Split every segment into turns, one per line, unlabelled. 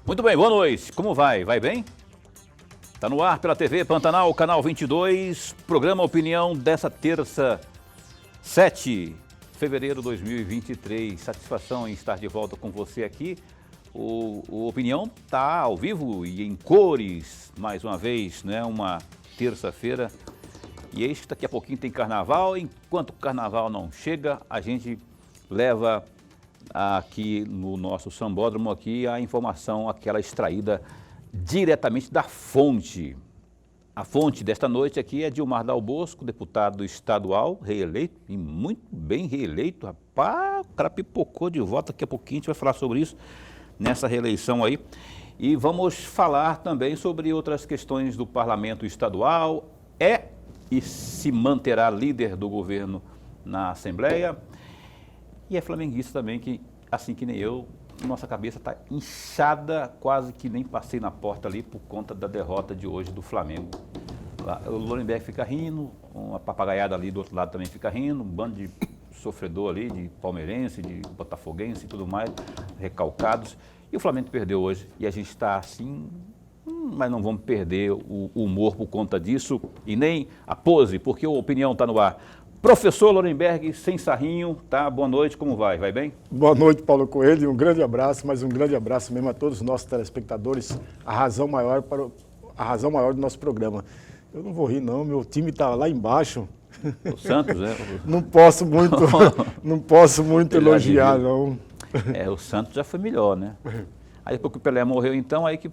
Muito bem, boa noite. Como vai? Vai bem? Está no ar pela TV Pantanal, canal 22, programa Opinião dessa terça, 7 de fevereiro de 2023. Satisfação em estar de volta com você aqui. O Opinião está ao vivo e em cores, mais uma vez, né? Uma terça-feira. E eis que daqui a pouquinho tem carnaval. Enquanto o carnaval não chega, a gente leva aqui no nosso sambódromo aqui a informação, aquela extraída diretamente da fonte. A fonte desta noite aqui é Dilmar Dal Bosco, deputado estadual, reeleito, e muito bem reeleito. Rapaz, o cara pipocou de voto, daqui a pouquinho a gente vai falar sobre isso, nessa reeleição aí. E vamos falar também sobre outras questões do parlamento estadual, e se manterá líder do governo na Assembleia. E é flamenguista também, que, assim que nem eu, nossa cabeça está inchada, quase que nem passei na porta ali por conta da derrota de hoje do Flamengo. O Lorenberg fica rindo, uma papagaiada ali do outro lado também fica rindo, um bando de sofredor ali, de palmeirense, de botafoguense e tudo mais, recalcados. E o Flamengo perdeu hoje e a gente está assim, mas não vamos perder o humor por conta disso e nem a pose, porque a opinião está no ar. Professor Lorenberg, sem sarrinho, tá? Boa noite, como vai? Vai bem?
Boa noite, Paulo Coelho, e um grande abraço, mas um grande abraço mesmo a todos os nossos telespectadores, a razão maior do nosso programa. Eu não vou rir não, meu time está lá embaixo.
O Santos, né?
Não posso muito elogiar, não.
O Santos já foi melhor, né? Aí depois que o Pelé morreu, então, aí que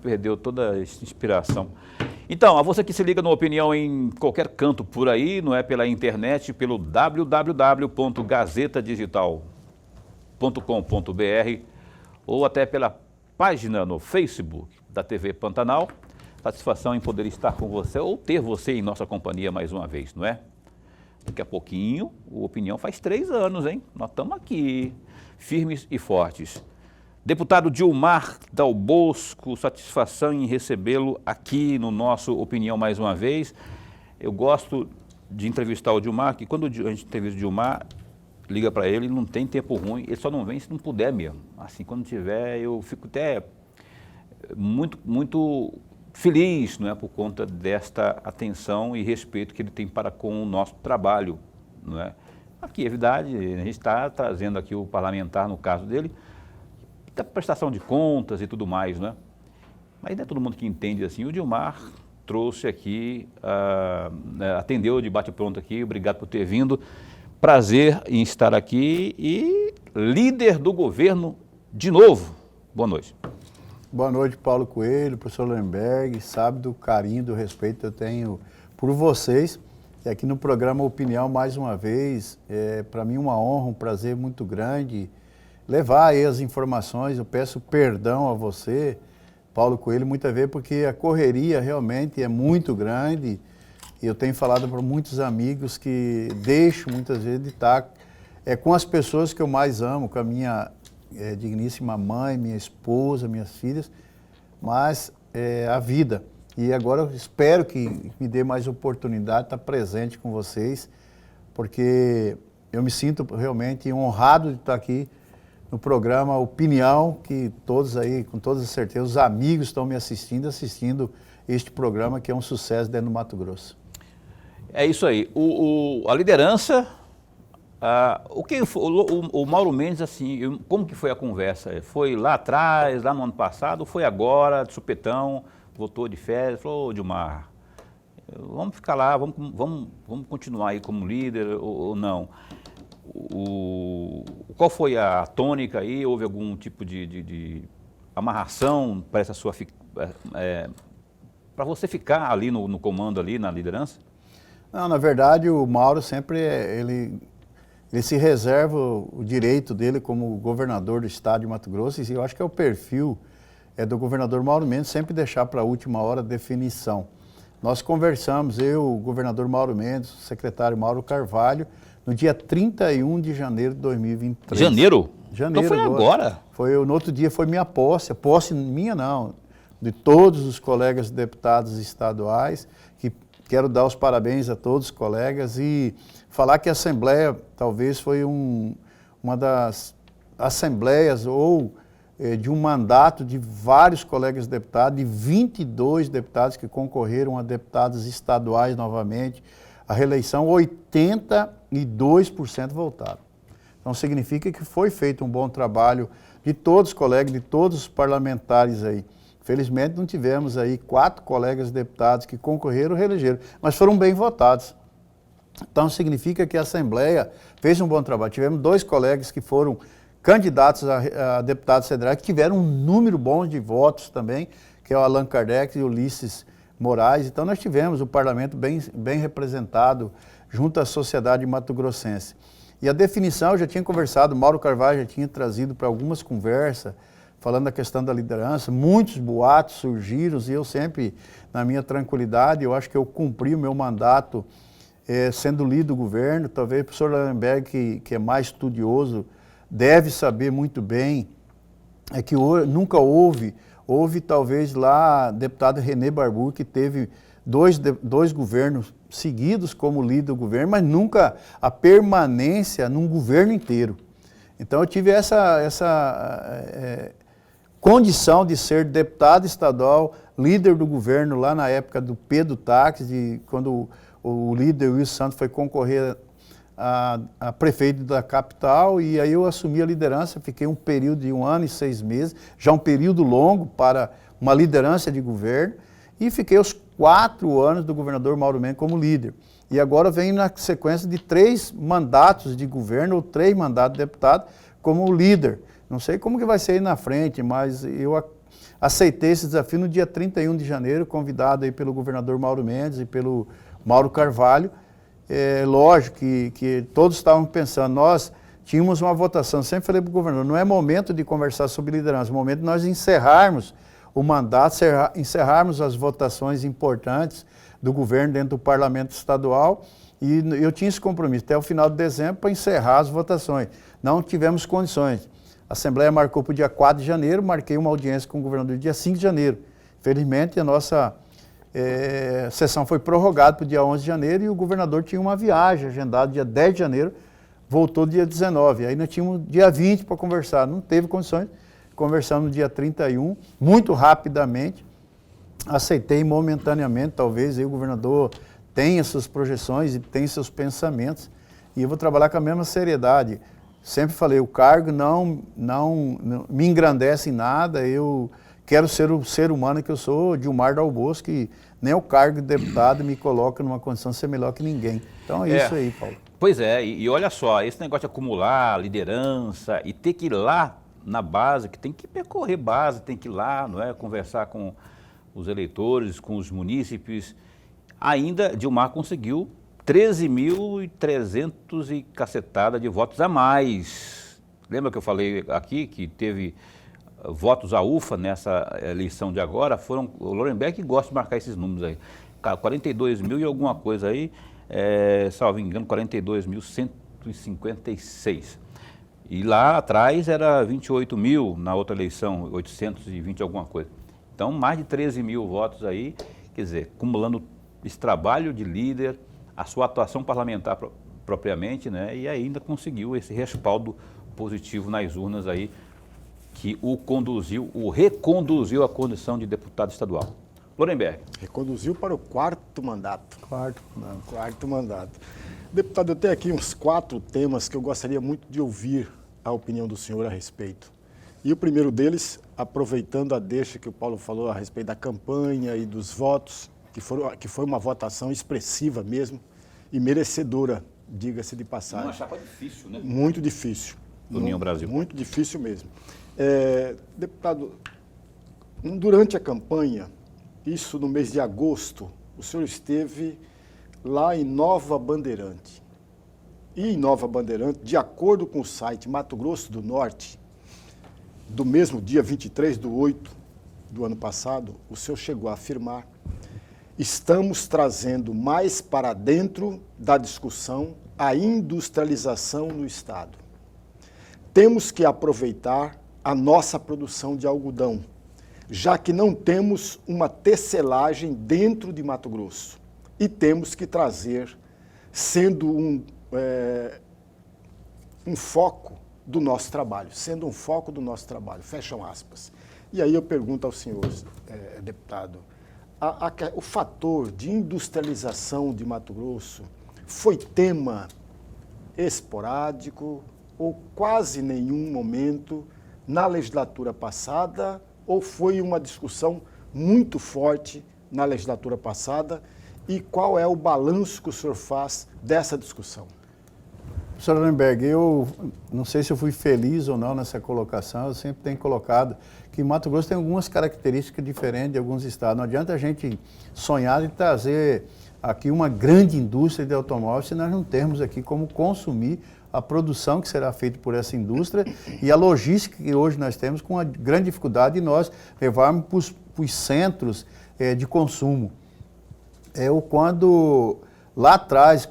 perdeu toda a inspiração. Então, a você que se liga no Opinião em qualquer canto por aí, não é pela internet, pelo www.gazetaDigital.com.br ou até pela página no Facebook da TV Pantanal. Satisfação em poder estar com você ou ter você em nossa companhia mais uma vez, não é? Daqui a pouquinho, o Opinião faz 3 anos, hein? Nós estamos aqui, firmes e fortes. Deputado Dilmar Dal Bosco, satisfação em recebê-lo aqui no nosso Opinião mais uma vez. Eu gosto de entrevistar o Dilmar, que quando a gente entrevista o Dilmar, liga para ele, não tem tempo ruim, ele só não vem se não puder mesmo. Assim, quando tiver, eu fico até muito feliz, não é, por conta desta atenção e respeito que ele tem para com o nosso trabalho, não é? Aqui, é verdade, a gente está trazendo aqui o parlamentar, no caso dele, da prestação de contas e tudo mais, né? Mas não é todo mundo que entende assim. O Dilmar trouxe aqui, atendeu de bate-pronto aqui, obrigado por ter vindo. Prazer em estar aqui e líder do governo de novo. Boa noite.
Boa noite, Paulo Coelho, professor Lorenberg, sabe do carinho, do respeito que eu tenho por vocês. E aqui no programa Opinião, mais uma vez, para mim uma honra, um prazer muito grande levar aí as informações. Eu peço perdão a você, Paulo Coelho, muitas vezes, porque a correria realmente é muito grande e eu tenho falado para muitos amigos que deixo muitas vezes de estar com as pessoas que eu mais amo, com a minha digníssima mãe, minha esposa, minhas filhas, mas a vida. E agora eu espero que me dê mais oportunidade de estar presente com vocês, porque eu me sinto realmente honrado de estar aqui no programa Opinião, que todos aí, com toda certeza, os amigos estão me assistindo este programa, que é um sucesso dentro do Mato Grosso.
É isso aí. A liderança, o Mauro Mendes, assim, como que foi a conversa? Foi lá atrás, lá no ano passado, ou foi agora, de supetão, voltou de férias, falou, ô Dilmar, vamos ficar lá, vamos continuar aí como líder ou não? Qual foi a tônica aí? Houve algum tipo de amarração para essa sua para você ficar ali no comando, ali na liderança?
Não, na verdade o Mauro sempre ele se reserva o direito dele como governador do estado de Mato Grosso, e eu acho que é o perfil do governador Mauro Mendes sempre deixar para a última hora a definição. Nós conversamos, eu, o governador Mauro Mendes, o secretário Mauro Carvalho, no dia 31 de janeiro de 2023.
Janeiro?
Janeiro.
Então foi agora?
No outro dia foi minha posse, a posse minha não, de todos os colegas deputados estaduais, que quero dar os parabéns a todos os colegas e falar que a Assembleia talvez foi uma das assembleias ou de um mandato de vários colegas deputados, de 22 deputados que concorreram a deputados estaduais novamente, a reeleição, 82% voltaram. Então significa que foi feito um bom trabalho de todos os colegas, de todos os parlamentares aí. Felizmente não tivemos aí 4 colegas deputados que concorreram e reelegeram, mas foram bem votados. Então significa que a Assembleia fez um bom trabalho. Tivemos 2 colegas que foram candidatos a deputados federais, que tiveram um número bom de votos também, que é o Allan Kardec e o Ulisses Moraes. Então nós tivemos o parlamento bem representado junto à sociedade mato-grossense. E a definição, eu já tinha conversado, Mauro Carvalho já tinha trazido para algumas conversas, falando da questão da liderança, muitos boatos surgiram e eu sempre, na minha tranquilidade, eu acho que eu cumpri o meu mandato sendo líder do governo. Talvez o professor Lemberg, que é mais estudioso, deve saber muito bem, que nunca houve talvez lá deputado René Barbu, que teve dois governos seguidos como líder do governo, mas nunca a permanência num governo inteiro. Então eu tive essa condição de ser deputado estadual, líder do governo lá na época do Pedro Táxi, quando o líder Wilson Santos foi concorrer a prefeito da capital, e aí eu assumi a liderança, fiquei um período de 1 ano e 6 meses, já um período longo para uma liderança de governo, e fiquei os 4 anos do governador Mauro Mendes como líder. E agora venho na sequência de 3 mandatos de governo, ou 3 mandatos de deputado, como líder. Não sei como que vai ser aí na frente, mas eu aceitei esse desafio no dia 31 de janeiro, convidado aí pelo governador Mauro Mendes e pelo Mauro Carvalho. Lógico que todos estavam pensando, nós tínhamos uma votação, sempre falei para o governador, não é momento de conversar sobre liderança, é momento de nós encerrarmos o mandato, encerrarmos as votações importantes do governo dentro do parlamento estadual, e eu tinha esse compromisso até o final de dezembro para encerrar as votações. Não tivemos condições. A Assembleia marcou para o dia 4 de janeiro, marquei uma audiência com o governador no dia 5 de janeiro. Felizmente a nossa sessão foi prorrogada para o dia 11 de janeiro e o governador tinha uma viagem agendada dia 10 de janeiro, voltou dia 19. Aí nós tínhamos dia 20 para conversar, não teve condições. Conversamos no dia 31, muito rapidamente, aceitei momentaneamente, talvez aí o governador tenha suas projeções e tenha seus pensamentos, e eu vou trabalhar com a mesma seriedade. Sempre falei, o cargo não me engrandece em nada, eu quero ser o ser humano que eu sou, Dilmar Dal Bosco, que nem o cargo de deputado me coloca numa condição de ser melhor que ninguém. Então é isso aí, Paulo.
Pois é, e olha só, esse negócio de acumular liderança e ter que ir lá na base, que tem que percorrer base, tem que ir lá, não é, conversar com os eleitores, com os munícipes. Ainda Dilmar conseguiu 13.300 e cacetada de votos a mais. Lembra que eu falei aqui que teve votos à UFA nessa eleição de agora? O Lorenberg gosta de marcar esses números aí. 42 mil e alguma coisa aí, salvo engano, 42.156. E lá atrás era 28 mil, na outra eleição, 820 alguma coisa. Então, mais de 13 mil votos aí, quer dizer, acumulando esse trabalho de líder, a sua atuação parlamentar propriamente, né? E ainda conseguiu esse respaldo positivo nas urnas aí, que o reconduziu à condição de deputado estadual. Lorenberg.
Reconduziu para o 4º mandato. Quarto mandato. Deputado, eu tenho aqui uns 4 temas que eu gostaria muito de ouvir a opinião do senhor a respeito. E o primeiro deles, aproveitando a deixa que o Paulo falou a respeito da campanha e dos votos, que foi uma votação expressiva mesmo e merecedora, diga-se de passagem.
Uma chapa difícil, né?
Muito difícil.
União Brasil.
Muito difícil mesmo. Deputado, durante a campanha, isso no mês de agosto, o senhor esteve lá em Nova Bandeirante. E em Nova Bandeirante, de acordo com o site Mato Grosso do Norte, do mesmo dia 23/8 do ano passado, o senhor chegou a afirmar: estamos trazendo mais para dentro da discussão a industrialização no Estado. Temos que aproveitar a nossa produção de algodão, já que não temos uma tecelagem dentro de Mato Grosso. E temos que trazer, sendo um foco do nosso trabalho, sendo um foco do nosso trabalho, fecham aspas. E aí eu pergunto ao senhor, deputado, o fator de industrialização de Mato Grosso foi tema esporádico ou quase nenhum momento na legislatura passada, ou foi uma discussão muito forte na legislatura passada, e qual é o balanço que o senhor faz dessa discussão?
Professor Hollenberg, eu não sei se eu fui feliz ou não nessa colocação, eu sempre tenho colocado que Mato Grosso tem algumas características diferentes de alguns estados. Não adianta a gente sonhar em trazer aqui uma grande indústria de automóveis se nós não temos aqui como consumir a produção que será feita por essa indústria e a logística que hoje nós temos com a grande dificuldade de nós levarmos para os centros de consumo. Quando lá atrás,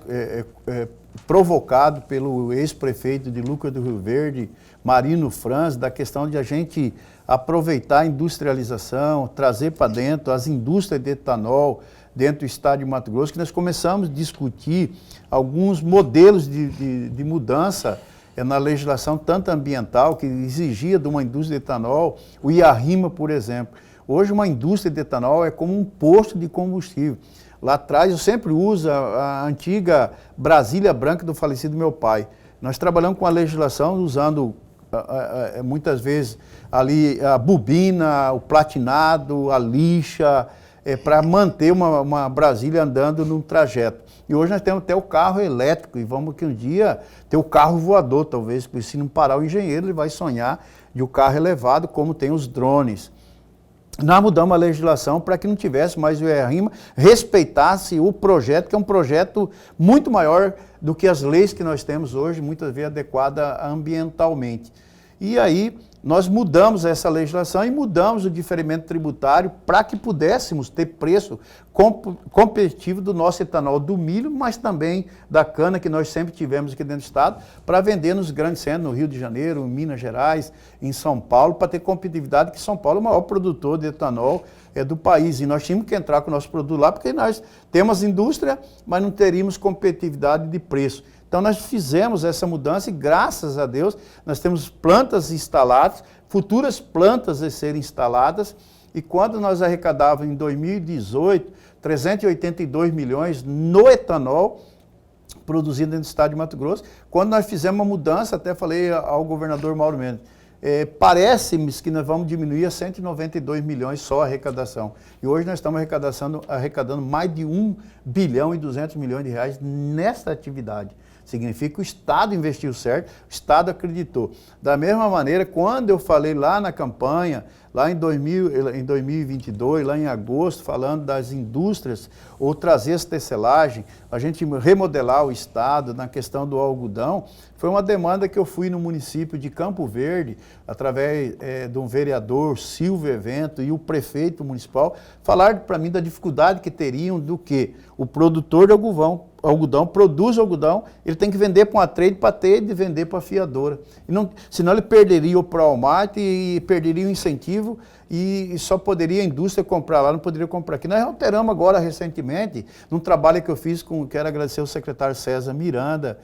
provocado pelo ex-prefeito de Lucas do Rio Verde, Marino Franz, da questão de a gente aproveitar a industrialização, trazer para dentro as indústrias de etanol dentro do estado de Mato Grosso, que nós começamos a discutir alguns modelos de mudança na legislação tanto ambiental, que exigia de uma indústria de etanol, o IARIMA, por exemplo. Hoje uma indústria de etanol é como um posto de combustível. Lá atrás eu sempre uso a antiga Brasília Branca do falecido meu pai. Nós trabalhamos com a legislação usando muitas vezes ali a bobina, o platinado, a lixa, para manter uma Brasília andando num trajeto. E hoje nós temos até o carro elétrico e vamos que um dia ter o carro voador, talvez, porque se não parar o engenheiro, ele vai sonhar de o carro elevado, como tem os drones. Nós mudamos a legislação para que não tivesse mais o IARIMA, respeitasse o projeto, que é um projeto muito maior do que as leis que nós temos hoje, muitas vezes adequada ambientalmente. E aí nós mudamos essa legislação e mudamos o diferimento tributário para que pudéssemos ter preço competitivo do nosso etanol, do milho, mas também da cana que nós sempre tivemos aqui dentro do estado, para vender nos grandes centros, no Rio de Janeiro, em Minas Gerais, em São Paulo, para ter competitividade, que São Paulo é o maior produtor de etanol do país. E nós tínhamos que entrar com o nosso produto lá, porque nós temos indústria, mas não teríamos competitividade de preço. Então nós fizemos essa mudança e graças a Deus nós temos plantas instaladas, futuras plantas a serem instaladas, e quando nós arrecadávamos em 2018 382 milhões no etanol produzido dentro do estado de Mato Grosso, quando nós fizemos uma mudança, até falei ao governador Mauro Mendes, parece-me que nós vamos diminuir a 192 milhões só a arrecadação. E hoje nós estamos arrecadando mais de 1 bilhão e 200 milhões de reais nessa atividade. Significa que o Estado investiu certo, o Estado acreditou. Da mesma maneira, quando eu falei lá na campanha, lá em 2022, lá em agosto, falando das indústrias, ou trazer essa tecelagem, a gente remodelar o Estado na questão do algodão, foi uma demanda que eu fui no município de Campo Verde, através de um vereador, Silvio Evento, e o prefeito municipal, falaram para mim da dificuldade que teriam do que o produtor de algodão produz algodão, ele tem que vender para uma trade para ter de vender para a fiadora. Senão ele perderia o Pró-Almart e perderia o incentivo e só poderia a indústria comprar lá, não poderia comprar aqui. Nós alteramos agora recentemente, num trabalho que eu fiz, quero agradecer o secretário César Miranda,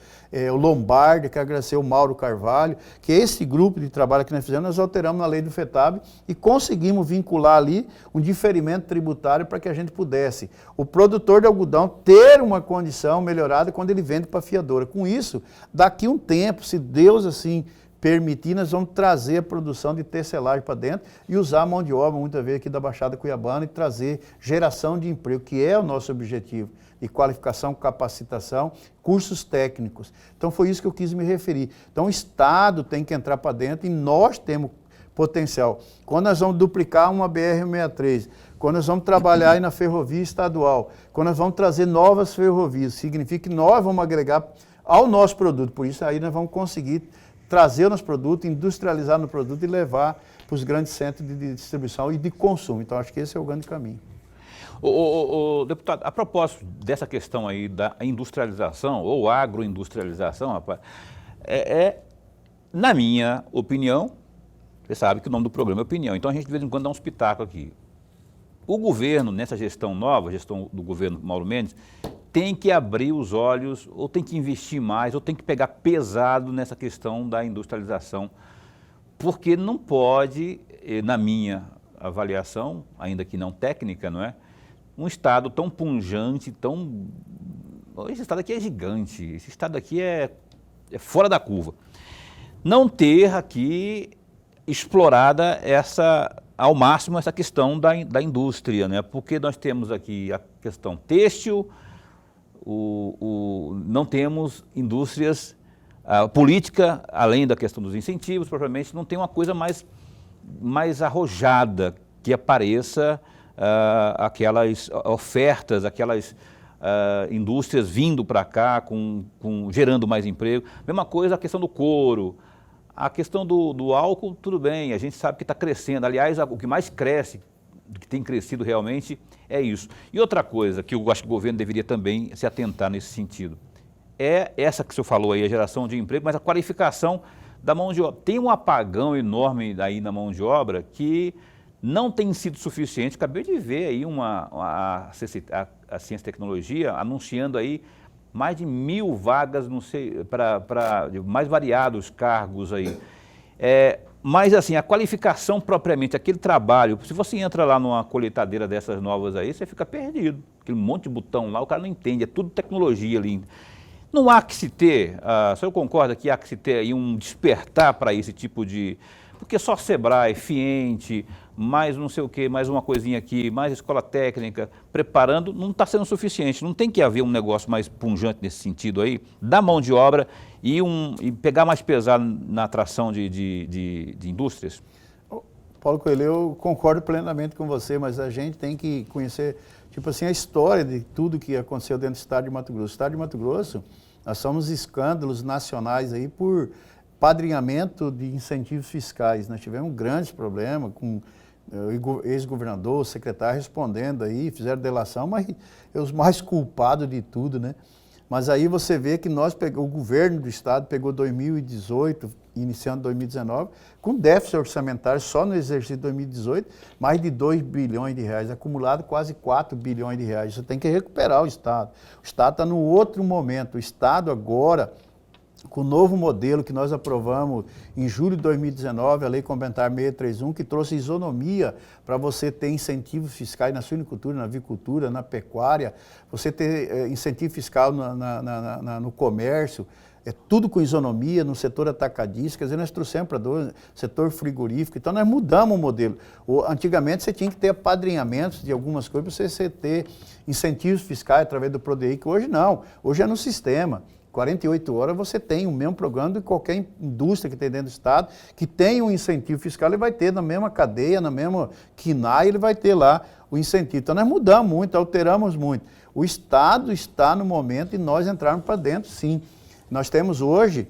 o Lombardi, quero agradecer o Mauro Carvalho, que esse grupo de trabalho que nós fizemos, nós alteramos na lei do FETAB e conseguimos vincular ali um diferimento tributário para que a gente pudesse, o produtor de algodão, ter uma condição melhorada quando ele vende para a fiadora. Com isso, daqui um tempo, se Deus assim permitir, nós vamos trazer a produção de tecelagem para dentro e usar a mão de obra, muitas vezes aqui da Baixada Cuiabana, e trazer geração de emprego, que é o nosso objetivo, de qualificação, capacitação, cursos técnicos. Então foi isso que eu quis me referir. Então o Estado tem que entrar para dentro e nós temos potencial. Quando nós vamos duplicar uma BR-63, quando nós vamos trabalhar aí na ferrovia estadual, quando nós vamos trazer novas ferrovias, significa que nós vamos agregar ao nosso produto. Por isso aí nós vamos conseguir trazer o nosso produto, industrializar no produto e levar para os grandes centros de distribuição e de consumo. Então acho que esse é o grande caminho.
Deputado, a propósito dessa questão aí da industrialização ou agroindustrialização, rapaz, na minha opinião, você sabe que o nome do programa é opinião, então a gente de vez em quando dá um espetáculo aqui. O governo, nessa gestão nova, gestão do governo Mauro Mendes, tem que abrir os olhos, ou tem que investir mais, ou tem que pegar pesado nessa questão da industrialização, porque não pode, na minha avaliação, ainda que não técnica, não é? Um estado tão pujante, tão... Esse estado aqui é gigante, esse estado aqui é fora da curva. Não ter aqui explorada ao máximo essa questão da indústria, né? Porque nós temos aqui a questão têxtil, não temos indústrias, a política, além da questão dos incentivos, propriamente, não tem uma coisa mais arrojada que apareça aquelas ofertas, aquelas indústrias vindo para cá, gerando mais emprego. Mesma coisa a questão do couro. A questão do álcool, tudo bem, a gente sabe que está crescendo. Aliás, o que mais cresce, que tem crescido realmente, é isso. E outra coisa que eu acho que o governo deveria também se atentar nesse sentido, é essa que o senhor falou aí, a geração de emprego, mas a qualificação da mão de obra. Tem um apagão enorme aí na mão de obra que não tem sido suficiente. Acabei de ver aí a Ciência e Tecnologia anunciando aí mais de 1.000 vagas, não sei, para mais variados cargos aí. Mas assim, a qualificação propriamente, aquele trabalho, se você entra lá numa colheitadeira dessas novas aí, você fica perdido. Aquele monte de botão lá, o cara não entende, é tudo tecnologia ali. Não há que se ter, o senhor concorda que há que se ter aí um despertar para esse tipo de... Porque só Sebrae, Fiente, mais não sei o quê, mais uma coisinha aqui, mais escola técnica, preparando, não está sendo suficiente. Não tem que haver um negócio mais pungente nesse sentido aí, da mão de obra e pegar mais pesado na atração de indústrias?
Paulo Coelho, eu concordo plenamente com você, mas a gente tem que conhecer, tipo assim, a história de tudo que aconteceu dentro do estado de Mato Grosso. O estado de Mato Grosso, nós somos escândalos nacionais aí por padrinhamento de incentivos fiscais. Nós tivemos um grande problema com o ex-governador, o secretário respondendo aí, fizeram delação, mas os mais culpados de tudo, né? Mas aí você vê que o governo do estado pegou 2018, iniciando 2019, com déficit orçamentário só no exercício de 2018, mais de 2 bilhões de reais, acumulado quase 4 bilhões de reais. Você tem que recuperar o estado. O estado está num outro momento. O estado agora, com o novo modelo que nós aprovamos em julho de 2019, a Lei Complementar 631, que trouxe isonomia para você ter incentivos fiscais na suinicultura, na avicultura, na pecuária, você ter incentivo fiscal no comércio, tudo com isonomia, no setor atacadista, quer dizer, nós trouxemos para o setor frigorífico, então nós mudamos o modelo. Antigamente você tinha que ter apadrinhamentos de algumas coisas para você ter incentivos fiscais através do PRODEI, que hoje não, hoje é no sistema. 48 horas você tem o mesmo programa de qualquer indústria que tem dentro do estado, que tem um incentivo fiscal, ele vai ter na mesma cadeia, na mesma KINAI, ele vai ter lá o incentivo. Então nós mudamos muito, alteramos muito. O estado está no momento e nós entrarmos para dentro, sim. Nós temos hoje,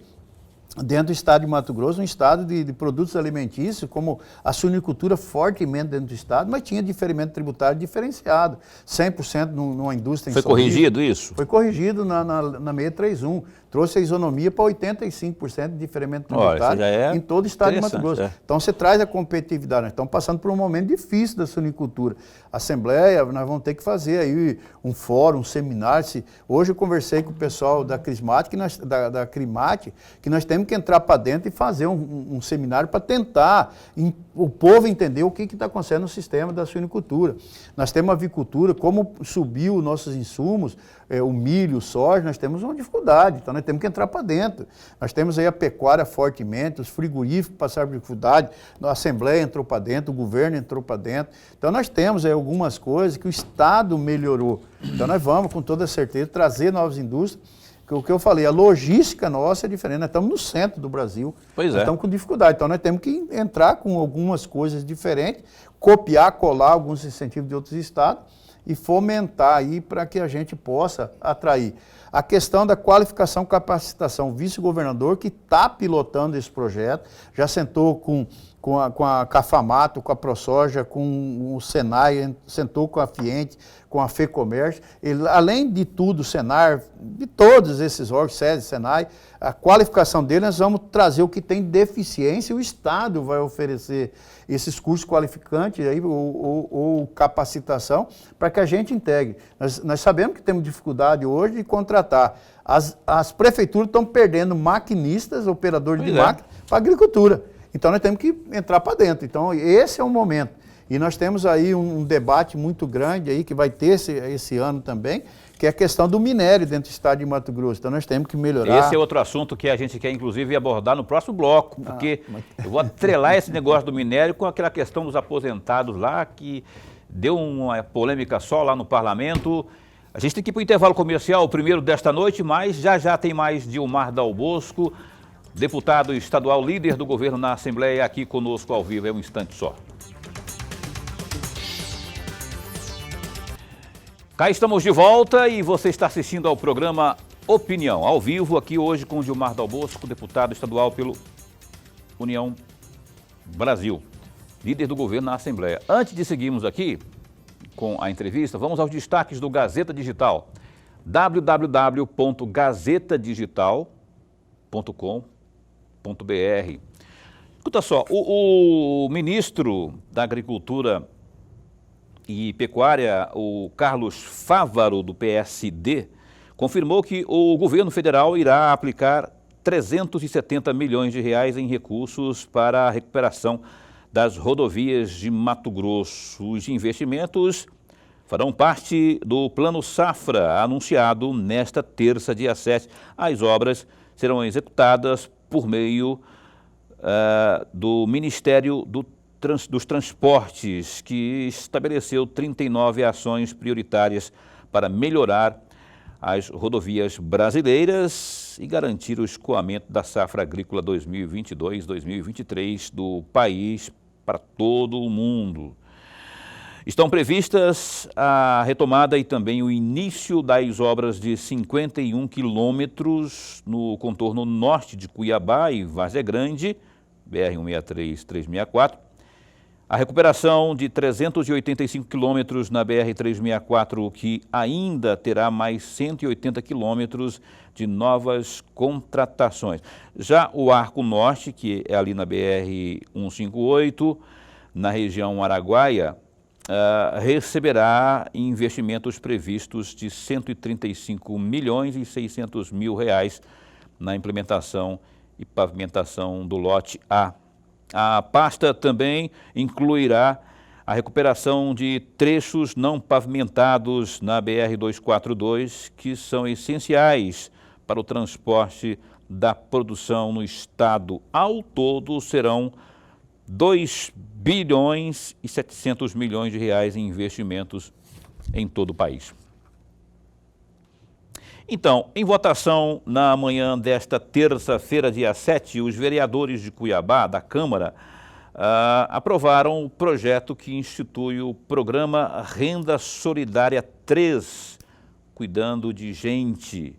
dentro do estado de Mato Grosso, um estado de produtos alimentícios, como a suinicultura fortemente dentro do estado, mas tinha diferimento tributário diferenciado, 100% numa indústria.
Foi corrigido isso?
Foi corrigido na 631, trouxe a isonomia para 85% de diferimento tributário em todo o estado de Mato Grosso. Então você traz a competitividade, nós estamos passando por um momento difícil da suinicultura. Assembleia, nós vamos ter que fazer aí um fórum, um seminário. Hoje eu conversei com o pessoal da Crismate, da Crimate, que nós temos que entrar para dentro e fazer um seminário para tentar o povo entender o que está acontecendo no sistema da suinicultura. Nós temos a avicultura, como subiu os nossos insumos, o milho, o soja, nós temos uma dificuldade, então nós temos que entrar para dentro. Nós temos aí a pecuária fortemente, os frigoríficos passaram por dificuldade, a Assembleia entrou para dentro, o governo entrou para dentro. Então nós temos aí algumas coisas que o Estado melhorou. Então nós vamos, com toda certeza, trazer novas indústrias. O que eu falei, a logística nossa é diferente, nós estamos no centro do Brasil, nós estamos com dificuldade, então nós temos que entrar com algumas coisas diferentes, copiar, colar alguns incentivos de outros estados e fomentar aí para que a gente possa atrair. A questão da qualificação e capacitação, o vice-governador que está pilotando esse projeto, já sentou com a Cafamato, com a ProSoja, com o Senai, sentou com a Fiente, com a FEComércio. Além de tudo, o Senar, de todos esses órgãos, SESI, Senai, a qualificação dele, nós vamos trazer o que tem deficiência e o Estado vai oferecer esses cursos qualificantes aí, ou capacitação para que a gente integre. Nós sabemos que temos dificuldade hoje de contratar. As prefeituras estão perdendo maquinistas, operadores de máquina, para a agricultura. Então nós temos que entrar para dentro. Então esse é o momento. E nós temos aí um debate muito grande aí, que vai ter esse ano também, que é a questão do minério dentro do estado de Mato Grosso. Então nós temos que melhorar.
Esse é outro assunto que a gente quer, inclusive, abordar no próximo bloco, porque eu vou atrelar esse negócio do minério com aquela questão dos aposentados lá, que deu uma polêmica só lá no parlamento. A gente tem que ir para o intervalo comercial, o primeiro desta noite, mas já tem mais Dilmar Dal Bosco, deputado estadual, líder do governo na Assembleia, aqui conosco ao vivo, é um instante só. Cá estamos de volta e você está assistindo ao programa Opinião, ao vivo, aqui hoje com Dilmar Dal Bosco, deputado estadual pelo União Brasil, líder do governo na Assembleia. Antes de seguirmos aqui com a entrevista, vamos aos destaques do Gazeta Digital, www.gazetadigital.com.br. Escuta só, o ministro da Agricultura e Pecuária, o Carlos Fávaro, do PSD, confirmou que o governo federal irá aplicar 370 milhões de reais em recursos para a recuperação das rodovias de Mato Grosso. Os investimentos farão parte do Plano Safra, anunciado nesta terça, dia 7. As obras serão executadas por meio do Ministério dos Transportes, que estabeleceu 39 ações prioritárias para melhorar as rodovias brasileiras e garantir o escoamento da safra agrícola 2022-2023 do país para todo o mundo. Estão previstas a retomada e também o início das obras de 51 quilômetros no contorno norte de Cuiabá e Várzea Grande, BR-163-364, a recuperação de 385 quilômetros na BR-364, que ainda terá mais 180 quilômetros de novas contratações. Já o Arco Norte, que é ali na BR-158, na região Araguaia, receberá investimentos previstos de 135 milhões e 600 mil reais na implementação e pavimentação do lote A. A pasta também incluirá a recuperação de trechos não pavimentados na BR-242, que são essenciais para o transporte da produção no estado. Ao todo, serão 2 bilhões e 700 milhões de reais em investimentos em todo o país. Então, em votação na manhã desta terça-feira, dia 7, os vereadores de Cuiabá, da Câmara, aprovaram o projeto que institui o programa Renda Solidária 3, Cuidando de Gente,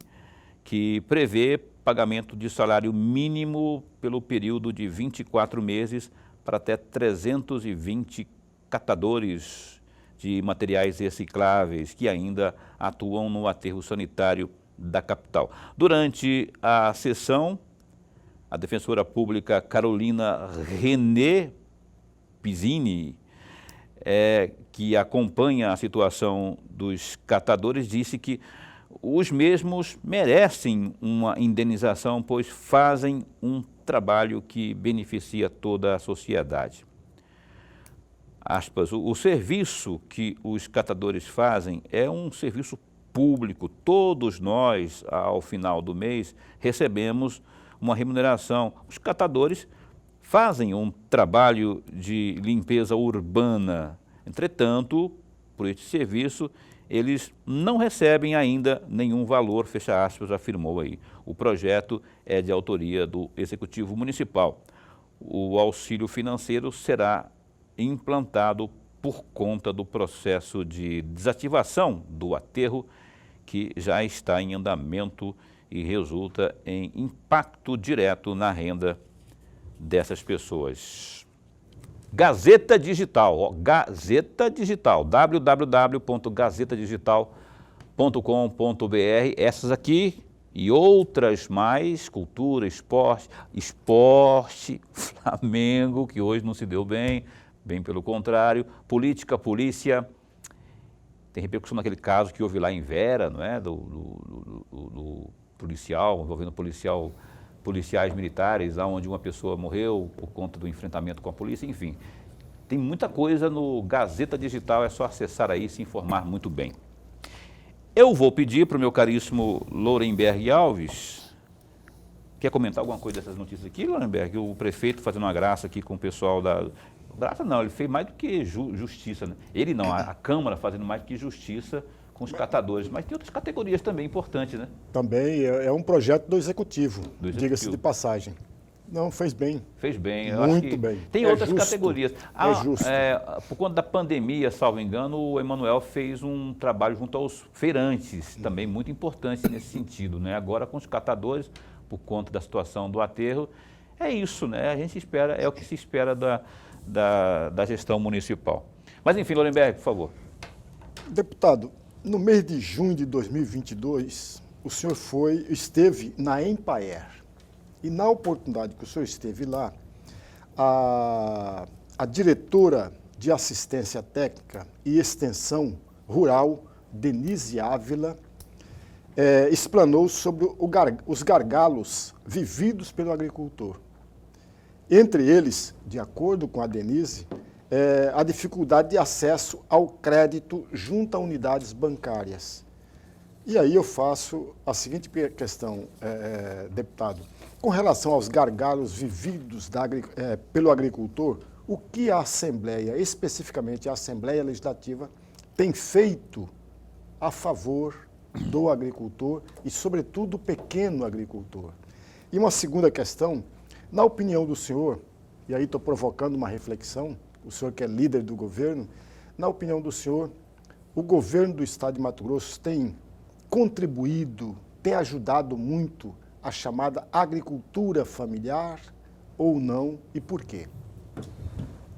que prevê pagamento de salário mínimo pelo período de 24 meses para até 320 catadores de materiais recicláveis que ainda atuam no aterro sanitário da capital. Durante a sessão, a defensora pública Carolina René Pizzini, que acompanha a situação dos catadores, disse que os mesmos merecem uma indenização, pois fazem um trabalho que beneficia toda a sociedade. Aspas, o serviço que os catadores fazem é um serviço público. Todos nós, ao final do mês, recebemos uma remuneração. Os catadores fazem um trabalho de limpeza urbana. Entretanto, por este serviço, eles não recebem ainda nenhum valor, fecha aspas, afirmou aí. O projeto é de autoria do Executivo Municipal. O auxílio financeiro será implantado por conta do processo de desativação do aterro, que já está em andamento e resulta em impacto direto na renda dessas pessoas. Gazeta Digital, ó, Gazeta Digital, www.gazetadigital.com.br. Essas aqui e outras mais, cultura, esporte, Flamengo, que hoje não se deu bem, bem pelo contrário, política, polícia, tem repercussão naquele caso que houve lá em Vera, não é? Do policial, envolvendo policiais militares, onde uma pessoa morreu por conta do enfrentamento com a polícia, enfim. Tem muita coisa no Gazeta Digital, é só acessar aí e se informar muito bem. Eu vou pedir para o meu caríssimo Lorenberg Alves, quer comentar alguma coisa dessas notícias aqui, Lorenberg? O prefeito fazendo uma graça aqui com o pessoal da... Graça não, ele fez mais do que justiça, né? Ele não, a Câmara fazendo mais do que justiça com os catadores, mas tem outras categorias também importantes, né?
Também é um projeto do Executivo, diga-se de passagem. Não, fez bem.
Fez bem.
Eu acho que bem.
Tem outras categorias.
É justo.
Por conta da pandemia, salvo engano, o Emanuel fez um trabalho junto aos feirantes, também muito importante nesse sentido, né? Agora com os catadores, por conta da situação do aterro, é isso, né? A gente espera, é o que se espera da gestão municipal. Mas enfim, Lorenberg, por favor.
Deputado, no mês de junho de 2022, o senhor esteve na Empaer. E na oportunidade que o senhor esteve lá, a diretora de Assistência Técnica e Extensão Rural, Denise Ávila, explanou sobre os gargalos vividos pelo agricultor. Entre eles, de acordo com a Denise, a dificuldade de acesso ao crédito junto a unidades bancárias. E aí eu faço a seguinte questão, deputado. Com relação aos gargalos vividos pelo agricultor, o que a Assembleia, especificamente a Assembleia Legislativa, tem feito a favor do agricultor e, sobretudo, do pequeno agricultor? E uma segunda questão, na opinião do senhor, e aí estou provocando uma reflexão, o senhor que é líder do governo, na opinião do senhor, o governo do estado de Mato Grosso tem contribuído, tem ajudado muito a chamada agricultura familiar ou não, e por quê?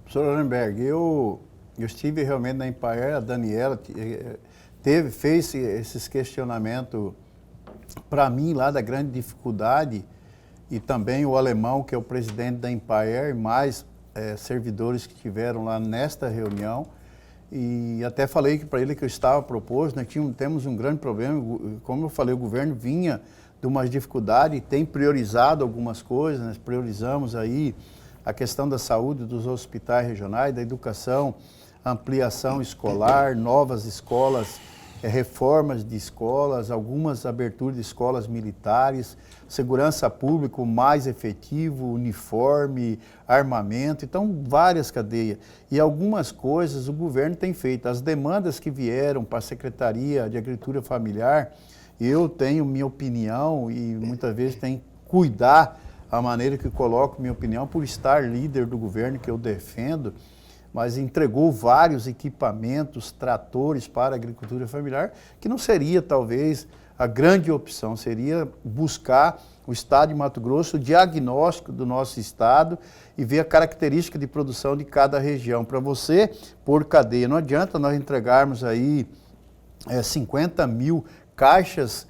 Professor Lorenberg, eu estive realmente na Empaer, a Daniela fez esses questionamentos para mim lá da grande dificuldade, e também o Alemão, que é o presidente da Empaer, mais servidores que tiveram lá nesta reunião, e até falei para ele que eu estava proposto, nós temos um grande problema, como eu falei, o governo vinha de umas dificuldades, tem priorizado algumas coisas, nós priorizamos aí a questão da saúde dos hospitais regionais, da educação, ampliação escolar, novas escolas, reformas de escolas, algumas aberturas de escolas militares, segurança pública mais efetivo, uniforme, armamento, então várias cadeias. E algumas coisas o governo tem feito. As demandas que vieram para a Secretaria de Agricultura Familiar, eu tenho minha opinião e muitas vezes tenho que cuidar a maneira que coloco minha opinião por estar líder do governo que eu defendo, mas entregou vários equipamentos, tratores para a agricultura familiar, que não seria talvez a grande opção, seria buscar o estado de Mato Grosso, o diagnóstico do nosso estado e ver a característica de produção de cada região. Para você, por cadeia, não adianta nós entregarmos aí 50 mil caixas